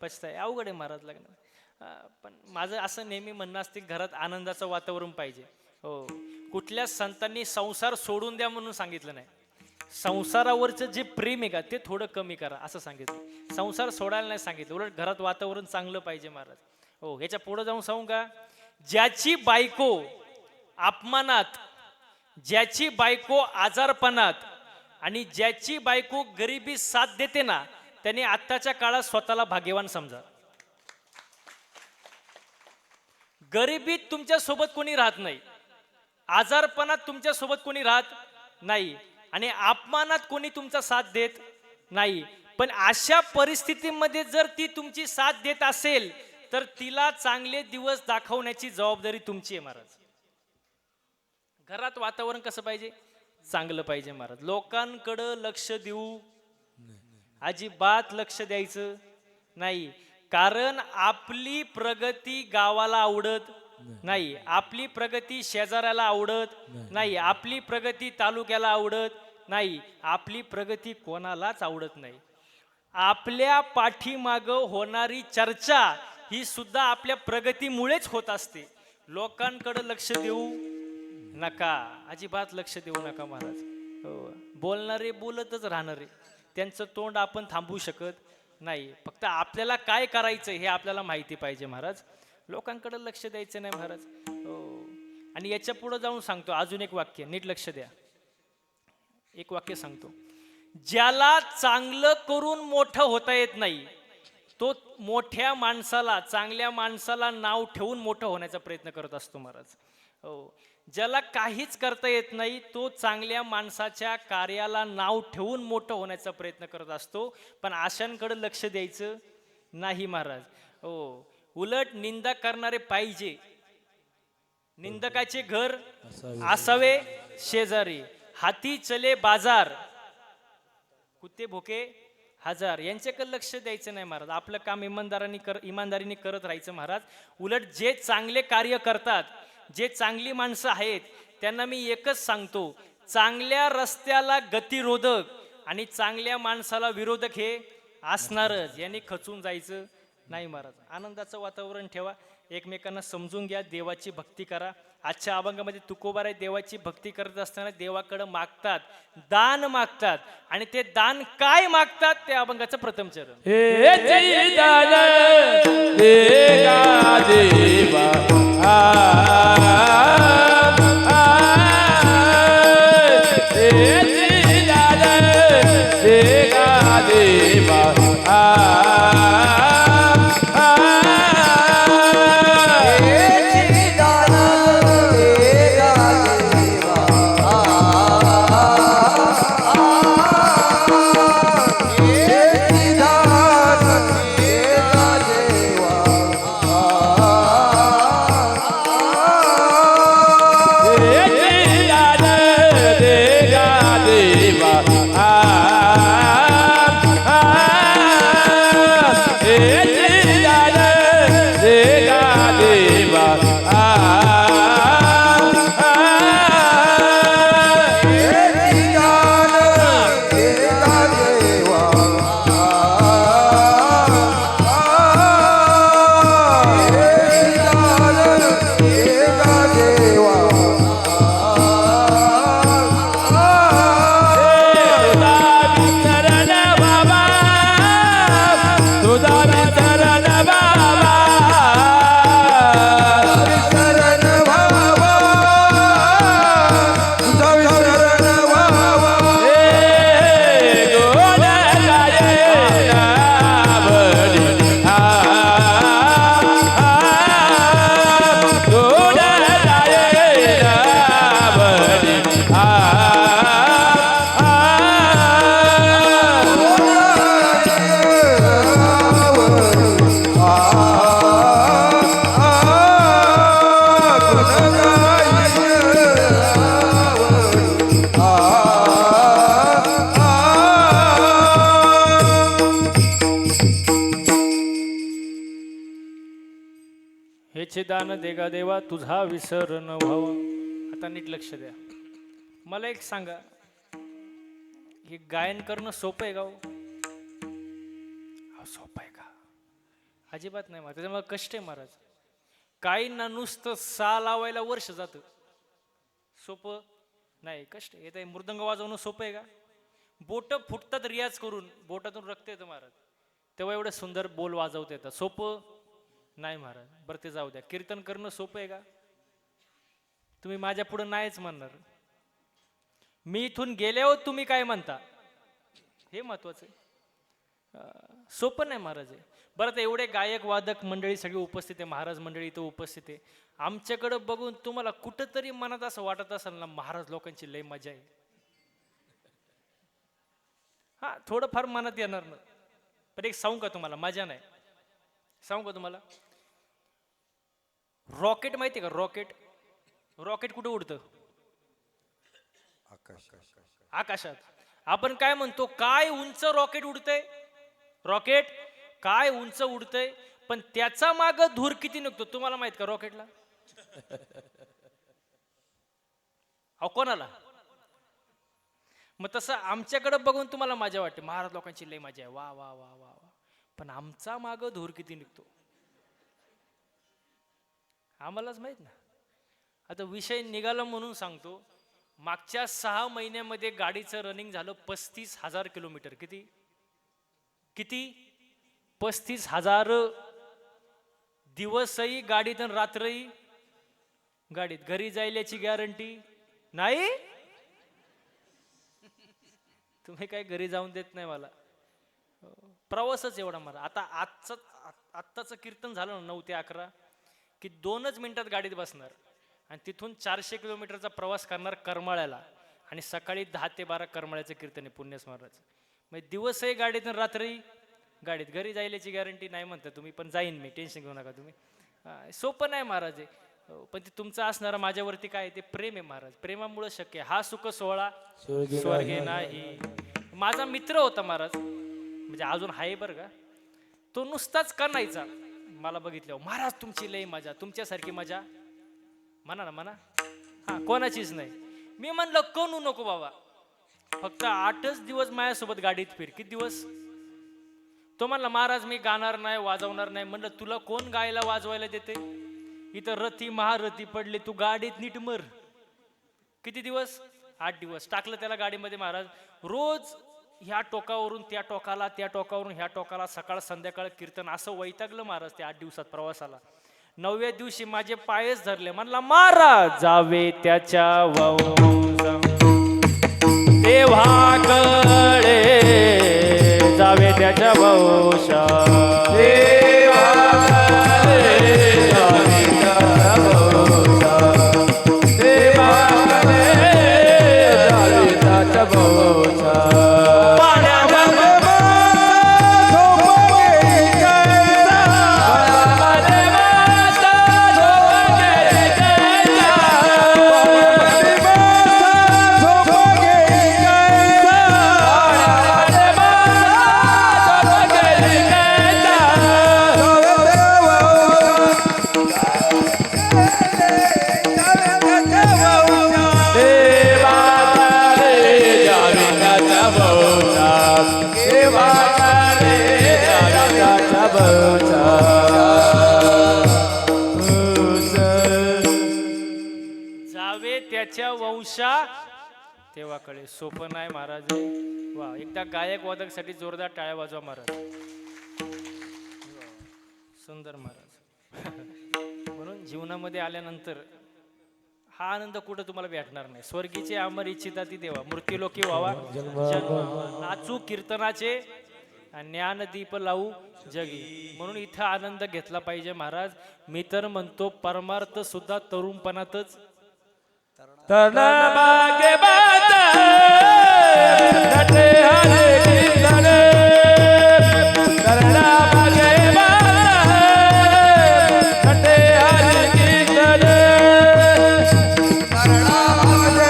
पछताए. अवघड आहे महाराज लग्न. पण माझं असं नेहमी म्हणणं असते, घरात आनंदाचं वातावरण पाहिजे. हो, कुठल्या संतांनी संसार सोडून द्या म्हणून सांगितलं नाही. संसारावरचं जे प्रेम आहे का ते थोडं कमी करा असं सांगितलं. संसार सोडायला नाही सांगितलं. उलट घरात वातावरण चांगलं पाहिजे महाराज. हो, ह्याच्या पुढे जाऊन सांगू का, ज्याची बायको अपमानात, ज्याची बायको आजारपणात आणि ज्याची बायको गरिबी साथ देते ना, त्याने आत्ताच्या काळात स्वतःला भाग्यवान समजा. गरिबीत तुमच्या सोबत कोणी राहत नाही, आजारपणात तुमच्या सोबत कोणी राहत नाही आणि अपमानात कोणी तुमचा साथ देत नाही. पण अशा परिस्थितीमध्ये जर ती तुमची साथ देत असेल तर तिला चांगले दिवस दाखवण्याची जबाबदारी तुमची आहे महाराज. घरात वातावरण कसं पाहिजे? चांगलं पाहिजे महाराज. लोकांकडं लक्ष देऊ अजिबात लक्ष द्यायचं नाही. कारण आपली प्रगती गावाला आवडत नाही, आपली प्रगती शेजाऱ्याला आवडत नाही, आपली प्रगती तालुक्याला आवडत नाही, आपली प्रगती कोणालाच आवडत नाही. आपल्या पाठीमाग होणारी चर्चा ही सुद्धा आपल्या प्रगतीमुळेच होत असते. लोकांकडे लक्ष देऊ नका, अजिबात लक्ष देऊ नका महाराज. हो, बोलणारे बोलतच राहणारे, त्यांचं तोंड आपण थांबवू शकत नाही. फक्त आपल्याला काय करायचं हे आपल्याला माहिती पाहिजे महाराज. लोकांकडे लक्ष द्यायचं नाही महाराज. हो, आणि याच्या पुढे जाऊन सांगतो अजून एक वाक्य, नीट लक्ष द्या. एक वाक्य सांगतो, ज्याला चांगलं करून मोठं होता येत नाही तो मोठ्या माणसाला, चांगल्या माणसाला नाव ठेवून मोठं होण्याचा प्रयत्न करत असतो महाराज. हो, ज्याला काहीच करता येत नाही तो चांगल्या माणसाच्या कार्याला नाव ठेवून मोठं होण्याचा प्रयत्न करत असतो. पण अशांकडे लक्ष द्यायचं नाही महाराज. हो, उलट निंदा करणारे पाहिजे. निंदकाचे घर असावे शेजारी. हाती चले बाजार, कुत्ते भोके हजार. यांच्याकडे लक्ष द्यायचं नाही महाराज. आपलं काम इमानदारीने करत राहायचं महाराज. उलट जे चांगले कार्य करतात, जे चांगली माणसं आहेत, त्यांना मी एकच सांगतो, चांगल्या रस्त्याला गतिरोधक आणि चांगल्या माणसाला विरोधक हे असणारच. यांनी खचून जायचं नाही महाराज. आनंदाचं वातावरण ठेवा, एकमेकांना समजून घ्या, देवाची भक्ती करा. आजच्या अभंगामध्ये तुकोबाराय देवाची भक्ती करत असताना देवाकडे मागतात, दान मागतात. आणि ते दान काय मागतात ते अभंगाचं प्रथम चरण. हे दान देगा देवा हे दान देगा देवा हेचे दान देगा देवा तुझा विसर न व्हावा. आता नीट लक्ष द्या. मला एक सांगा, हे गायन करणं सोपं आहे का हो? सोपं आहे का? अजिबात नाही महाराज. त्याच्यामुळे कष्ट आहे महाराज. काहींना नुसतं सा लावायला वर्ष जातं. सोपं नाही, कष्ट आहे. येत मृदंग वाजवणं सोपं आहे का? बोट फुटतात रियाज करून, बोटातून रक्त येतं महाराज, तेव्हा एवढं सुंदर बोल वाजवता येतात. सोपं नाही महाराज. बरं ते जाऊ द्या. कीर्तन करणं सोपं आहे का? तुम्ही माझ्या पुढे नाहीच म्हणणार. मी इथून गेल्यावर तुम्ही काय म्हणता हे महत्वाचं आहे. सोपं नाही महाराज. बरं तर एवढे गायक वादक मंडळी सगळी उपस्थित आहे, महाराज मंडळी इथं उपस्थित आहे. आमच्याकडं बघून तुम्हाला कुठंतरी मनात असं वाटत असेल ना, महाराज लोकांची लय मजा आहे. हा, थोडंफार मनात येणार ना. पण एक सांगू का तुम्हाला, मजा नाही सांगू का तुम्हाला. रॉकेट माहिती आहे का? रॉकेट रॉकेट कुठं उडतं? आकाशात. आपण काय म्हणतो, काय उंच रॉकेट उडतंय. रॉकेट काय उंच उडतंय, पण त्याचा माग धूर किती निघतो तुम्हाला माहित का रॉकेटला? अहो कोणाला? मग तसं आमच्याकडे बघून तुम्हाला मजा वाटते, महाराज लोकांची लय मजा आहे, वा वा वा वा वा. पण आमचा माग धूर किती निघतो आम्हालाच माहित ना. आता विषय निघाला म्हणून सांगतो. मागच्या 6 महिन्यामध्ये गाडीचं रनिंग झालं 35,000 किलोमीटर. किती किती 35,000 दिवसही गाडीत आणि रात्रही गाडीत. घरी जायल्याची गॅरंटी नाही. तुम्ही काय घरी जाऊन देत नाही मला. प्रवासच एवढा मारा. आता आत्ताचं कीर्तन झालं ना 9 ते 11 की 2च मिनिटात गाडीत बसणार आणि तिथून 400 किलोमीटरचा प्रवास करणार करमाळ्याला आणि सकाळी 10 ते 12 करमाळ्याचं कीर्तन आहे पुण्यस्मरणाचं. म्हणजे दिवसही गाडीत आणि रात्री गाडीत. घरी जायल्याची गॅरंटी नाही म्हणता तुम्ही, पण जाईन मी, टेन्शन घेऊ नका तुम्ही. सोपं नाही महाराज हे. पण ते तुमचं असणारं माझ्यावरती काय ते प्रेम आहे महाराज. प्रेमामुळे शक्य आहे. हा सुख सोहळा स्वर्गे नाही. माझा मित्र होता महाराज, म्हणजे अजून आहे बरं का. तो नुसताच कणायचा मला बघितल्यावर, महाराज तुमची लई मजा, तुमच्यासारखी मजा म्हणा ना म्हणा. हा कोणाचीच नाही. मी म्हणलं कणू नको बाबा, फक्त 8च दिवस माझ्यासोबत गाडीत फिर. किती दिवस? तो म्हणला महाराज मी गाणार नाही, वाजवणार नाही. म्हणलं तुला कोण गायला वाजवायला देते? इथं रथी महारथी पडले, तू गाडीत नीट मर. किती दिवस? 8 दिवस. टाकलं त्याला गाडीमध्ये महाराज. रोज ह्या टोकावरून त्या टोकाला, त्या टोकावरून ह्या टोकाला, सकाळ संध्याकाळ कीर्तन. असं वैतागलं महाराज त्या 8 दिवसात प्रवासाला. 9व्या दिवशी माझे पायच धरले. म्हणला महाराज जावे त्याच्या वंश तेव्हा कळे, जावे त्याच्या वंश वंशा तेव्हा कळे. सोपं नाही महाराज. वा, एकदा गायक वादक साठी जोरदार टाळ्या वाजवा महाराज. सुंदर महाराज. म्हणून जीवनामध्ये आल्यानंतर हा आनंद कुठं तुम्हाला भेटणार नाही. स्वर्गीचे अमर इच्छिता ती देवा, मृत्यूलोकी व्हावा जन्म, नाचू कीर्तनाचे ज्ञानदीप लावू जगी. म्हणून इथं आनंद घेतला पाहिजे महाराज. मी तर म्हणतो परमार्थ सुद्धा तरुणपणातच. तना बागे बात नटे हरे कीर्तन, तना बागे बात नटे हरे कीर्तन, तना बागे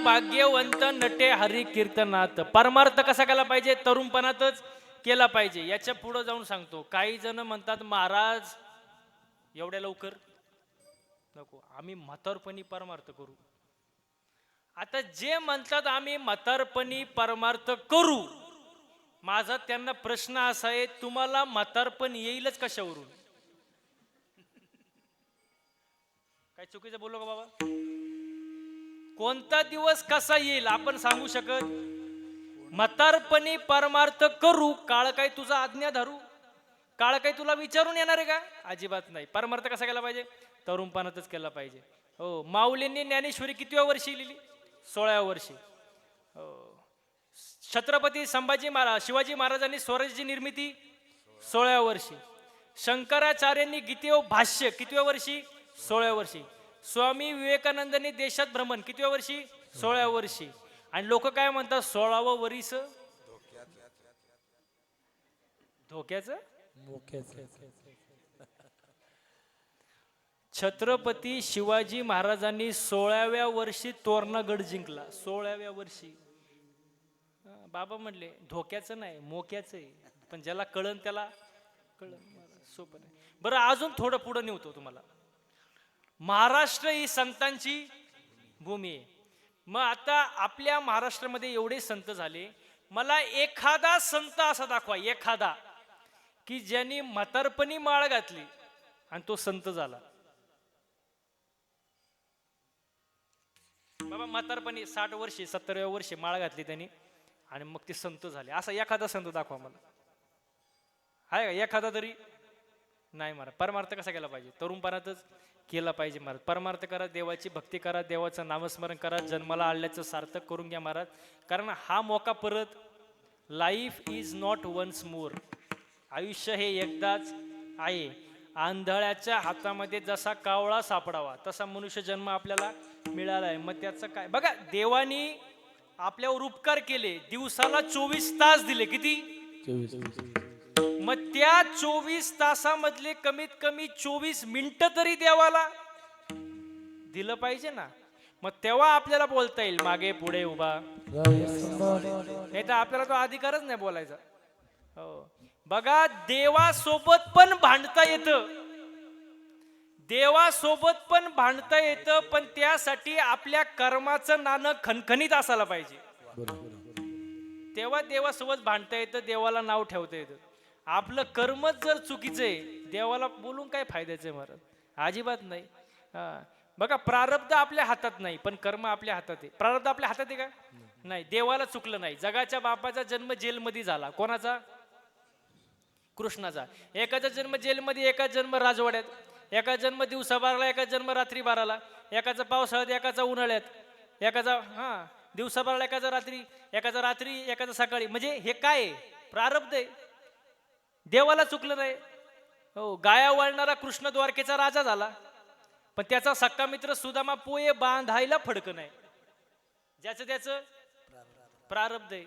भाग्यवंत नटे हरी कीर्तनात. परमार्थ कसा केला पाहिजे? तरुणपणातच केला पाहिजे. याच्या पुढे जाऊन सांगतो. काही जण म्हणतात महाराज एवढ्या लवकर नको, आम्ही म्हातारपणी परमार्थ करू. आता जे म्हणतात आम्ही म्हातारपणी परमार्थ करू, माझा त्यांना प्रश्न असा आहे, तुम्हाला म्हातारपण येईलच कशावरून? काय चुकीचं बोललो का बाबा? कोणता दिवस कसा येईल आपण सांगू शकत? म्हातारपणी परमार्थ करू, काळ काय तुझा आज्ञा धरू? काळ काय तुला विचारून येणार आहे का? अजिबात नाही. परमार्थ कसा केला पाहिजे? तरुणपणातच केला पाहिजे. हो, माऊलींनी ज्ञानेश्वरी कितव्या वर्षी लिहिली? 16व्या वर्षी. हो, छत्रपती संभाजी महाराज शिवाजी महाराजांनी स्वराज्याची निर्मिती 16व्या वर्षी. शंकराचार्यांनी गीतेवर भाष्य कितव्या वर्षी? 16व्या वर्षी. स्वामी विवेकानंदांनी देशात भ्रमण कितव्या वर्षी? 16व्या वर्षी. आणि लोक काय म्हणतात? 16वं वर्ष धोक्याचं. छत्रपती शिवाजी महाराजांनी 16व्या वर्षी तोरणागड जिंकला. 16व्या वर्षी. बाबा म्हणले धोक्याचं नाही, मोक्याचं आहे. पण ज्याला कळन त्याला कळन. सोपं नाही. बरं, अजून थोडं पुढे नेवतो तुम्हाला. महाराष्ट्र ही संतांची भूमी आहे. मग आता आपल्या महाराष्ट्रामध्ये एवढे संत झाले, मला एखादा संत असा दाखवा, एखादा की ज्यांनी म्हातारपणी माळ घातली आणि तो संत झाला. बाबा म्हातारपणी 60 वर्षे 70व्या वर्षी माळ घातली त्यांनी आणि मग ते संत झाले. असा एखादा संत दाखवा मला, आहे का एखादा तरी? नाही महाराज. परमार्थ कसा केला पाहिजे? तरुणपणातच केला पाहिजे महाराज. परमार्थ करा, देवाची भक्ती करा, देवाचं नामस्मरण करा, जन्माला आल्याचं सार्थक करून घ्या महाराज. कारण हा मौका परत, life is not once more, आयुष्य हे एकदाच आहे. आंधळ्याच्या हातामध्ये जसा कावळा सापडावा तसा मनुष्य जन्म आपल्याला मिळाला आहे. मग त्याचं काय बघा, देवानी आपल्यावर उपकार केले, दिवसाला 24 तास दिले. किती? 24. मग त्या 24 तासामधले कमीत कमी 24 मिनिटं तरी देवाला दिलं पाहिजे ना. मग तेव्हा आपल्याला बोलता येईल मागे पुढे उभा. नाही तर आपल्याला तो अधिकारच नाही बोलायचा. हो बघा, देवासोबत पण भांडता येतं, देवासोबत पण भांडता येतं, पण त्यासाठी आपल्या कर्माचं नाणं खणखणीत असायला पाहिजे. तेव्हा देवासोबत भांडता येतं, देवाला नाव ठेवता येतं. आपलं कर्मच जर चुकीचं आहे, देवाला बोलून काय फायद्याचं आहे महाराज? अजिबात नाही. हा बघा, प्रारब्ध आपल्या हातात नाही, पण कर्म आपल्या हातात आहे. प्रारब्ध आपल्या हातात आहे का? नाही. देवाला चुकलं नाही. जगाच्या बापाचा जन्म जेलमध्ये झाला. कोणाचा? कृष्णाचा. एकाचा जन्म जेलमध्ये, एका जन्म राजवाड्यात, एका जन्म दिवसा बाराला, एका जन्म रात्री बाराला, एकाचा पावसाळ्यात, एकाचा उन्हाळ्यात, एकाचा दिवसा बाराला, एकाचा रात्री, एकाचा रात्री, एकाचा सकाळी. म्हणजे हे काय आहे? प्रारब्ध आहे. देवाला चुकलं नाही. हो, गाया वळणारा कृष्ण द्वारकेचा राजा झाला, पण त्याचा सक्का मित्र सुदामा पोये बांधायला फडकं नाही. ज्याचं त्याचं प्रारब्ध आहे.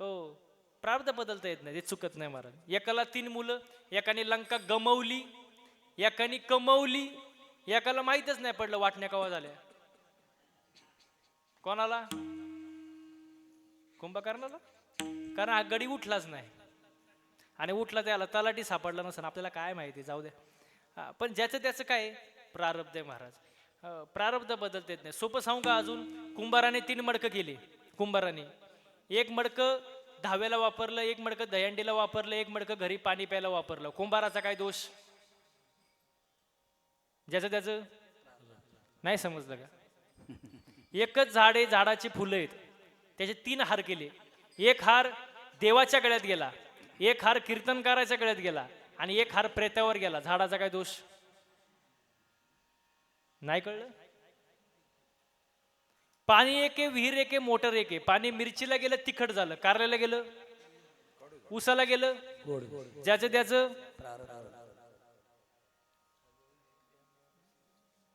हो, प्रारब्ध बदलता येत नाही, ते चुकत नाही महाराज. एकाला 3 मुलं, एकाने लंका गमवली, एकाने कमवली, एकाला माहीतच नाही पडलं वाटण्या कवा झाल्या. कोणाला? कुंभकर्णाला. कारण हा गडी उठलाच नाही, आणि उठला त्याला तलाठी सापडला नसेल. आपल्याला काय माहिती, जाऊ द्या. पण ज्याचं त्याचं काय प्रारब्ध आहे महाराज. प्रारब्ध बदलता येत नाही. सोपं सांगू का अजून? कुंभाराने 3 मडकं केली. कुंभाराने एक मडकं धाव्याला वापरलं, एक मडकं दहीहंडीला वापरलं, एक मडकं घरी पाणी प्यायला वापरलं. कुंभाराचा काय दोष? ज्याचं त्याचं नाही समजलं का? एकच झाड आहे, झाडाची फुलं आहेत, त्याचे 3 हार केले. एक हार देवाच्या गळ्यात गेला, एक हार कीर्तनकाराच्या गळ्यात गेला, आणि एक हार प्रेतावर गेला. झाडाचा काय दोष? नाही कळलं? पाणी एक आहे, विहीर एक आहे, मोटर एक आहे. पाणी मिरचीला गेलं तिखट झालं, कारल्याला गेलं, उसाला गेलं, ज्याचं त्याचं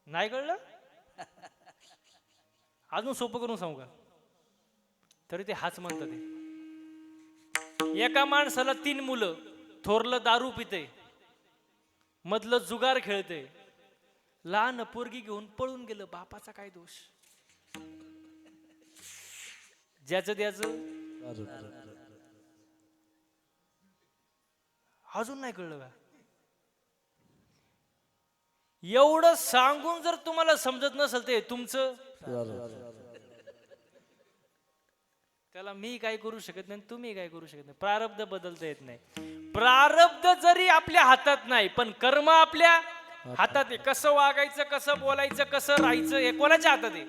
नाही कळलं? अजून सोपं करून सांगू का? तरी ते हाच म्हणतात. एका माणसाला 3 मुलं, थोरलं दारू पिते, मधलं जुगार खेळते, लहान पोरगी घेऊन पळून गेलं. बापाचा काय दोष? ज्याचं त्याचं. अजून नाही कळलं का? एवढं सांगून जर तुम्हाला समजत नसेल ते तुमचं, त्याला मी काय करू शकत नाही, तुम्ही काय करू शकत नाही. प्रारब्ध बदलता येत नाही. प्रारब्ध जरी आपल्या हातात नाही, पण कर्म आपल्या हातात आहे. कसं वागायचं, कसं बोलायचं, कसं राहायचं, हे कोणाच्या हातात आहे?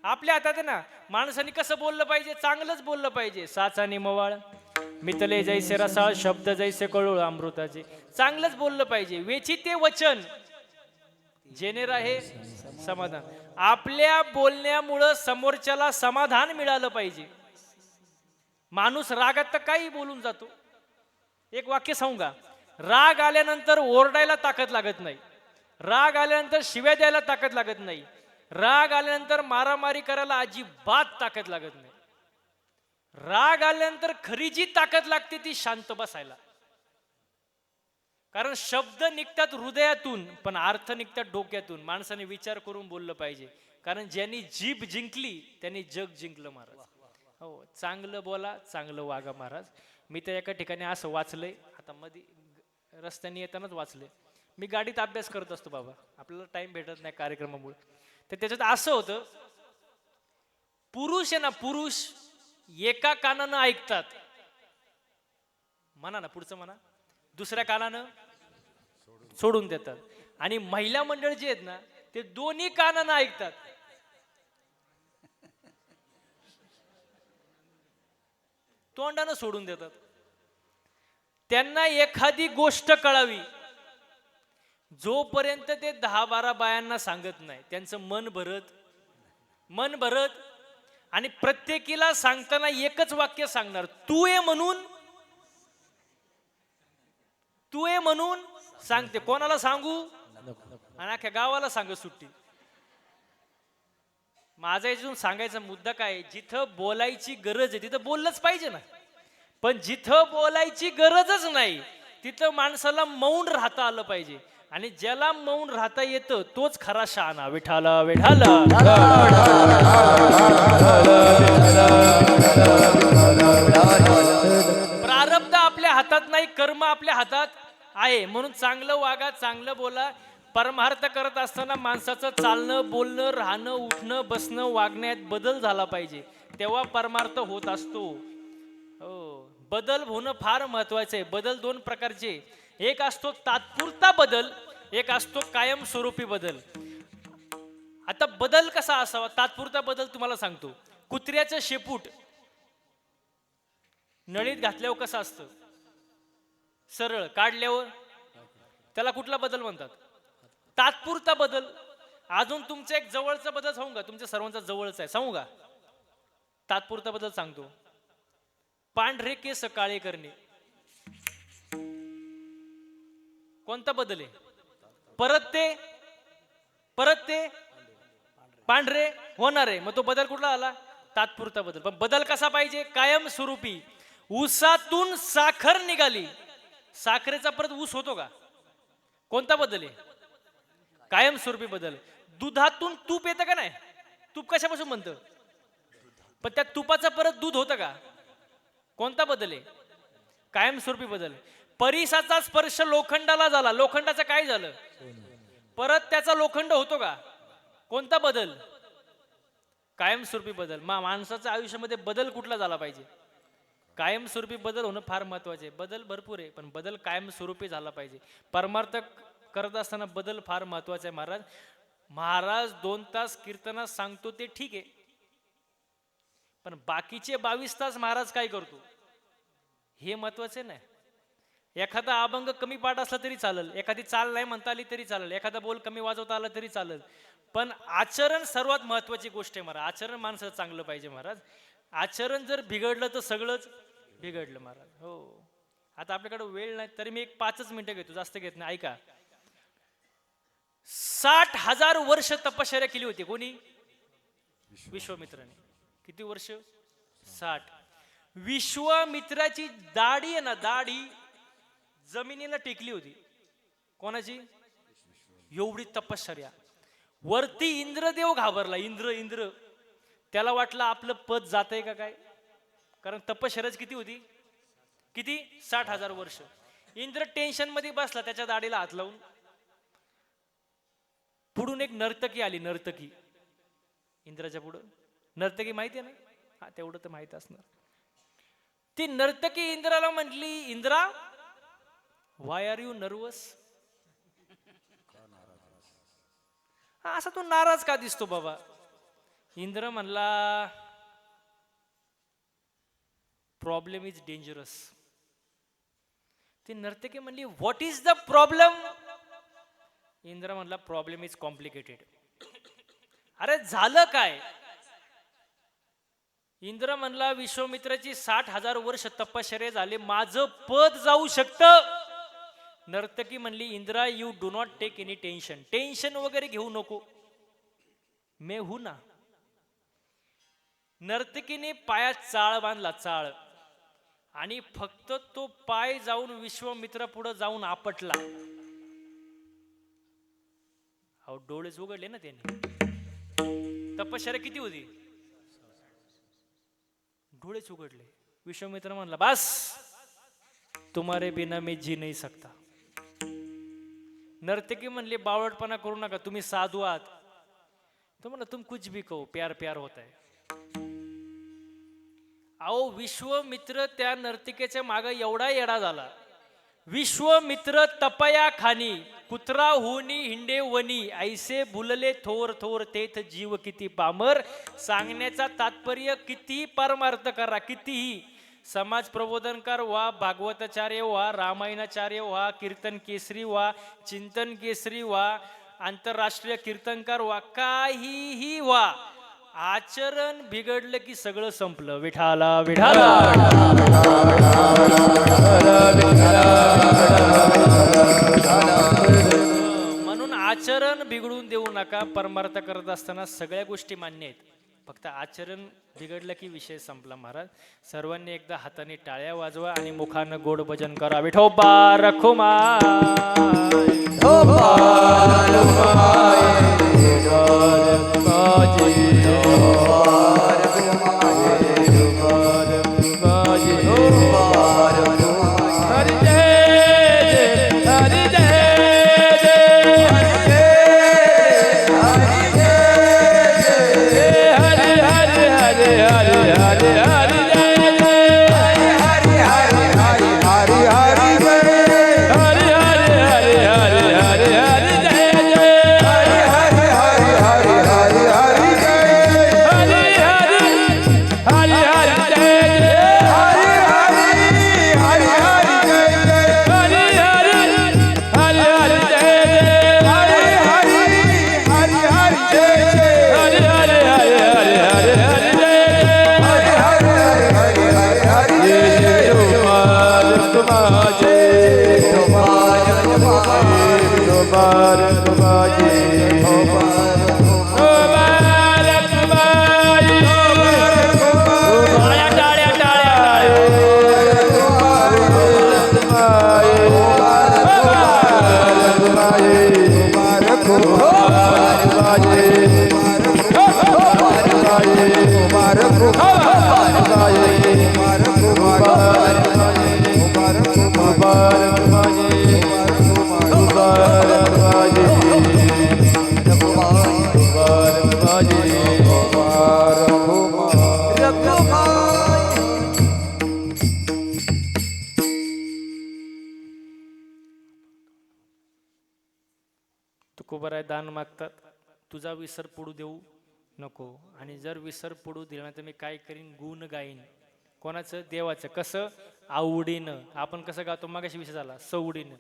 आपल्या हातात आहे ना. माणसाने कसं बोललं पाहिजे? चांगलंच बोललं पाहिजे. साचाने मवाळ मितले जैसे रसाळ, शब्द जैसे कळोळ अमृताचे. चांगलंच बोललं पाहिजे. वेची ते वचन जेणे राहे समाधान. आपल्या बोलण्यामुळं समोरच्याला समाधान मिळालं पाहिजे. माणूस रागात तर काही बोलून जातो. एक वाक्य सांगू का? राग आल्यानंतर ओरडायला ताकद लागत नाही, राग आल्यानंतर शिव्या द्यायला ताकद लागत नाही, राग आल्यानंतर मारामारी करायला अजिबात ताकद लागत नाही. राग आल्यानंतर खरी जी ताकद लागते ती शांत बसायला. कारण शब्द निघतात हृदयातून, पण अर्थ निघतात डोक्यातून. माणसाने विचार करून बोललं पाहिजे. कारण ज्यांनी जीभ जिंकली त्यांनी जग जिंकलं महाराज. हो, चांगलं बोला, चांगलं वागा महाराज. मी तर एका ठिकाणी असं वाचलंय, आता मध्ये रस्त्याने येतानाच वाचलंय. मी गाडीत अभ्यास करत असतो बाबा, आपल्याला टाइम भेटत नाही कार्यक्रमामुळे. तर त्याच्यात असं होतं, पुरुष आहे ना, पुरुष एका कानानं ऐकतात, म्हणा ना पुढचं म्हणा, दुसऱ्या कानानं सोडून देतात. आणि महिला मंडळ जे आहेत ना, ते दोन्ही कानानं ऐकतात. तोंडानं सोडून देतात. त्यांना एखादी गोष्ट कळावी, जोपर्यंत ते 10-12 बायांना सांगत नाही त्यांचं मन भरत आणि प्रत्येकीला सांगताना एकच वाक्य सांगणार, तू ये म्हणून सांगते. कोणाला सांगू? आणि अख्ख्या गावाला सांगत सुट्टी. माझा याच्यातून सांगायचा मुद्दा काय आहे? जिथं बोलायची गरज आहे तिथं बोललंच पाहिजे ना. पण जिथं बोलायची गरजच नाही तिथं माणसाला मौन राहता आलं पाहिजे. आणि ज्याला मौन राहता येतं तोच खरा शहाणा. विठाला विठाला. प्रारब्ध आपल्या हातात नाही, कर्म आपल्या हातात आहे. म्हणून चांगलं वागा, चांगलं बोला. परमार्थ करत असताना माणसाचं चालणं, बोलणं, राहणं, उठणं, बसणं, वागण्यात बदल झाला पाहिजे, तेव्हा परमार्थ होत असतो. हो, बदल होणं फार महत्वाचं आहे. बदल दोन प्रकारचे, एक असतो तात्पुरता बदल, एक असतो कायमस्वरूपी बदल. आता बदल कसा असावा? तात्पुरता बदल तुम्हाला सांगतो. कुत्र्याचं शेपूट नळीत घातल्यावर कसं असतं? सरळ. काढल्यावर त्याला कुठला बदल म्हणतात? तात्पुरता बदल. अजून तुमचा एक जवळचा बदल सांगू का? तुमच्या सर्वांचा जवळचा आहे, सांगू का? तात्पुरता बदल सांगतो. पांढरे केस काळे करणे. कोणता बदल आहे? परत ते पांढरे होणार आहे. मग तो बदल कुठला आला? तात्पुरता बदल. पण बदल कसा पाहिजे? कायमस्वरूपी. ऊसातून साखर निघाली, साखरेचा परत ऊस होतो का? कोणता बदल आहे? कायमस्वरूपी बदल. दुधातून तूप येतं का नाही? तूप कशापासून बनतं? पण त्या तुपाचं परत दूध होतं का? कोणता बदल आहे? कायमस्वरूपी बदल. परिसाचा स्पर्श लोखंडाला झाला, लोखंडाचं काय झालं? परत त्याचा लोखंड होतो का? कोणता बदल? कायमस्वरूपी बदल. माणसाच्या आयुष्यामध्ये बदल कुठला झाला पाहिजे? कायमस्वरूपी बदल होणं फार महत्वाचे. बदल भरपूर आहे, पण बदल कायमस्वरूपी झाला पाहिजे. परमार्थ करत असताना बदल फार महत्वाचा आहे. महाराज 2 तास कीर्तनात सांगतो ते ठीक आहे, पण बाकीचे 22 तास महाराज काय करतो हे महत्वाचे नाही. एखादा अभंग कमी पाठ असला तरी चालेल, एखादी चाल नाही म्हणता आली तरी चालेल, एखादा बोल कमी वाजवता आला तरी चालेल, पण आचरण सर्वात महत्वाची गोष्ट आहे महाराज. आचरण माणसाचं चांगलं पाहिजे महाराज. आचरण जर बिघडलं तर सगळंच बिघडलं महाराज. हो, आता आपल्याकडे वेळ नाही तरी मी एक 5 मिनिटं घेतो, जास्त घेत नाही. ऐका, 60,000 वर्ष तपश्चर्या केली होती. कोणी? विश्वामित्राने. किती वर्ष? 60. विश्वामित्राची दाढी आहे ना, दाढी जमिनीला टेकली होती. कोणाची? एवढी तपश्चर्या. वरती इंद्रदेव घाबरला. इंद्र त्याला वाटलं आपलं पद जातंय का काय, कारण तपश्चर्याच किती होती? किती? 60,000 वर्ष. इंद्र टेन्शन मध्ये बसला, त्याच्या दाढीला हात लावून. पुढून एक नर्तकी आली. नर्तकी इंद्राच्या पुढं. नर्तकी माहिती आहे ना? हा, तेवढं तर माहित असणार. ती नर्तकी इंद्राला म्हटली, इंद्रा, व्हाय आर यू नर्वस? असा तू नाराज का दिसतो बाबा? इंद्र म्हणला, प्रॉब्लेम इज डेंजरस. ती नर्तकी म्हणली, what is the problem? Indra म्हणला, प्रॉब्लेम इज कॉम्प्लिकेटेड. अरे झालं काय? इंद्र म्हणला, विश्वामित्राची 60,000 वर्ष तपश्चर्या झाले, माझं पद जाऊ शकतं. नर्तकी म्हणली, Indra, you do not take any tension. Tension वगैरे घेऊ नको, मैं हूं ना. नर्तकीने पायात चाळ बांधला, चाळ, आणि फक्त तो पाय जाऊन विश्वामित्रा पुढे जाऊन आपटला. अहो, डोळेच उघडले ना त्यांनी. तपश्चर्या किती होती? डोळेच उघडले. विश्वामित्र म्हणला, बस, तुम्हारे बिना मैं जी नहीं सकता. नर्तकी म्हणले, बावळटपणा करू नका, तुम्ही साधू आहात. तो म्हणला, तुम कुछ भी कहो, प्यार प्यार होता है. अहो, विश्वामित्र त्या नर्तिकेच्या मागे एवढा येडा झाला. विश्वामित्र तपया खानी, कुत्रा होनी हिंडे वनी, ऐसे भुलले थोर थोर तेथ जीव किती पामर. सांगण्याचा तात्पर्य, कितीही परमार्थ करा, कितीही, समाज प्रबोधनकार व्हा, भागवताचार्य व्हा, रामायणाचार्य व्हा, कीर्तन केसरी व्हा, चिंतन केसरी व्हा, आंतरराष्ट्रीय कीर्तनकार व्हा, काहीही व्हा, आचरण बिघडलं की सगळं संपलं. विठाला विठाला. म्हणून आचरण बिघडून देऊ नका. परमार्थ करत असताना सगळ्या गोष्टी मान्य आहेत, फक्त आचरण बिघडलं की विषय संपला. महाराज सर्वांनी एकदा हाताने टाळ्या वाजवा आणि मुखानं गोड भजन करा. विठोबा रखुमाय. तुकोबाराय दान मागतात, तुझा विसर पडू देऊ नको. आणि जर विसर पडू दिला तर मी काय करीन, गुण गाईन. कोणाचं? देवाचं. कसं? आवडीनं. आपण कसं गातो? मागाशी विषय झाला, सवडीनं.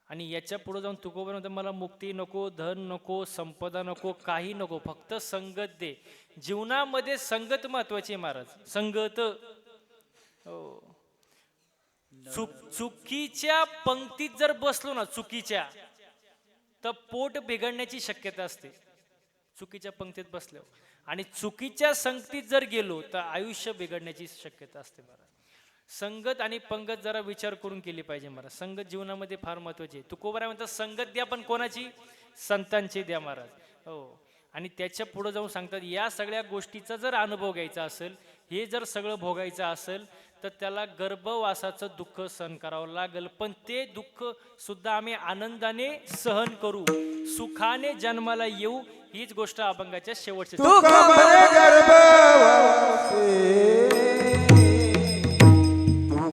आणि याच्या पुढे जाऊन तुकोबा म्हणतो, मला मुक्ती नको, धन नको, संपदा नको, काही नको, फक्त संगत दे. जीवनामध्ये संगत महत्वाची आहे महाराज. संगत. हो. चुकीच्या पंक्तीत जर बसलो ना, चुकीच्या, तर पोट बिघडण्याची शक्यता असते. चुकीच्या पंक्तीत बसल्यावर. आणि चुकीच्या संगतीत जर गेलो तर आयुष्य बिघडण्याची शक्यता असते महाराज. संगत आणि पंगत जरा विचार करून केली पाहिजे महाराज. संगत जीवनामध्ये फार महत्वाची आहे. तुकोबा म्हणतात संगत द्या, पण कोणाची? संतांची द्या महाराज. हो. आणि त्याच्या पुढे जाऊन सांगतात, या सगळ्या गोष्टीचा जर अनुभव घ्यायचा असेल, हे जर सगळं भोगायचं असेल, तर त्याला गर्भवासाचं दुःख सहन करावं लागेल. पण ते दुःख सुद्धा आम्ही आनंदाने सहन करू, सुखाने जन्माला येऊ. हीच गोष्ट अभंगाच्या शेवटची.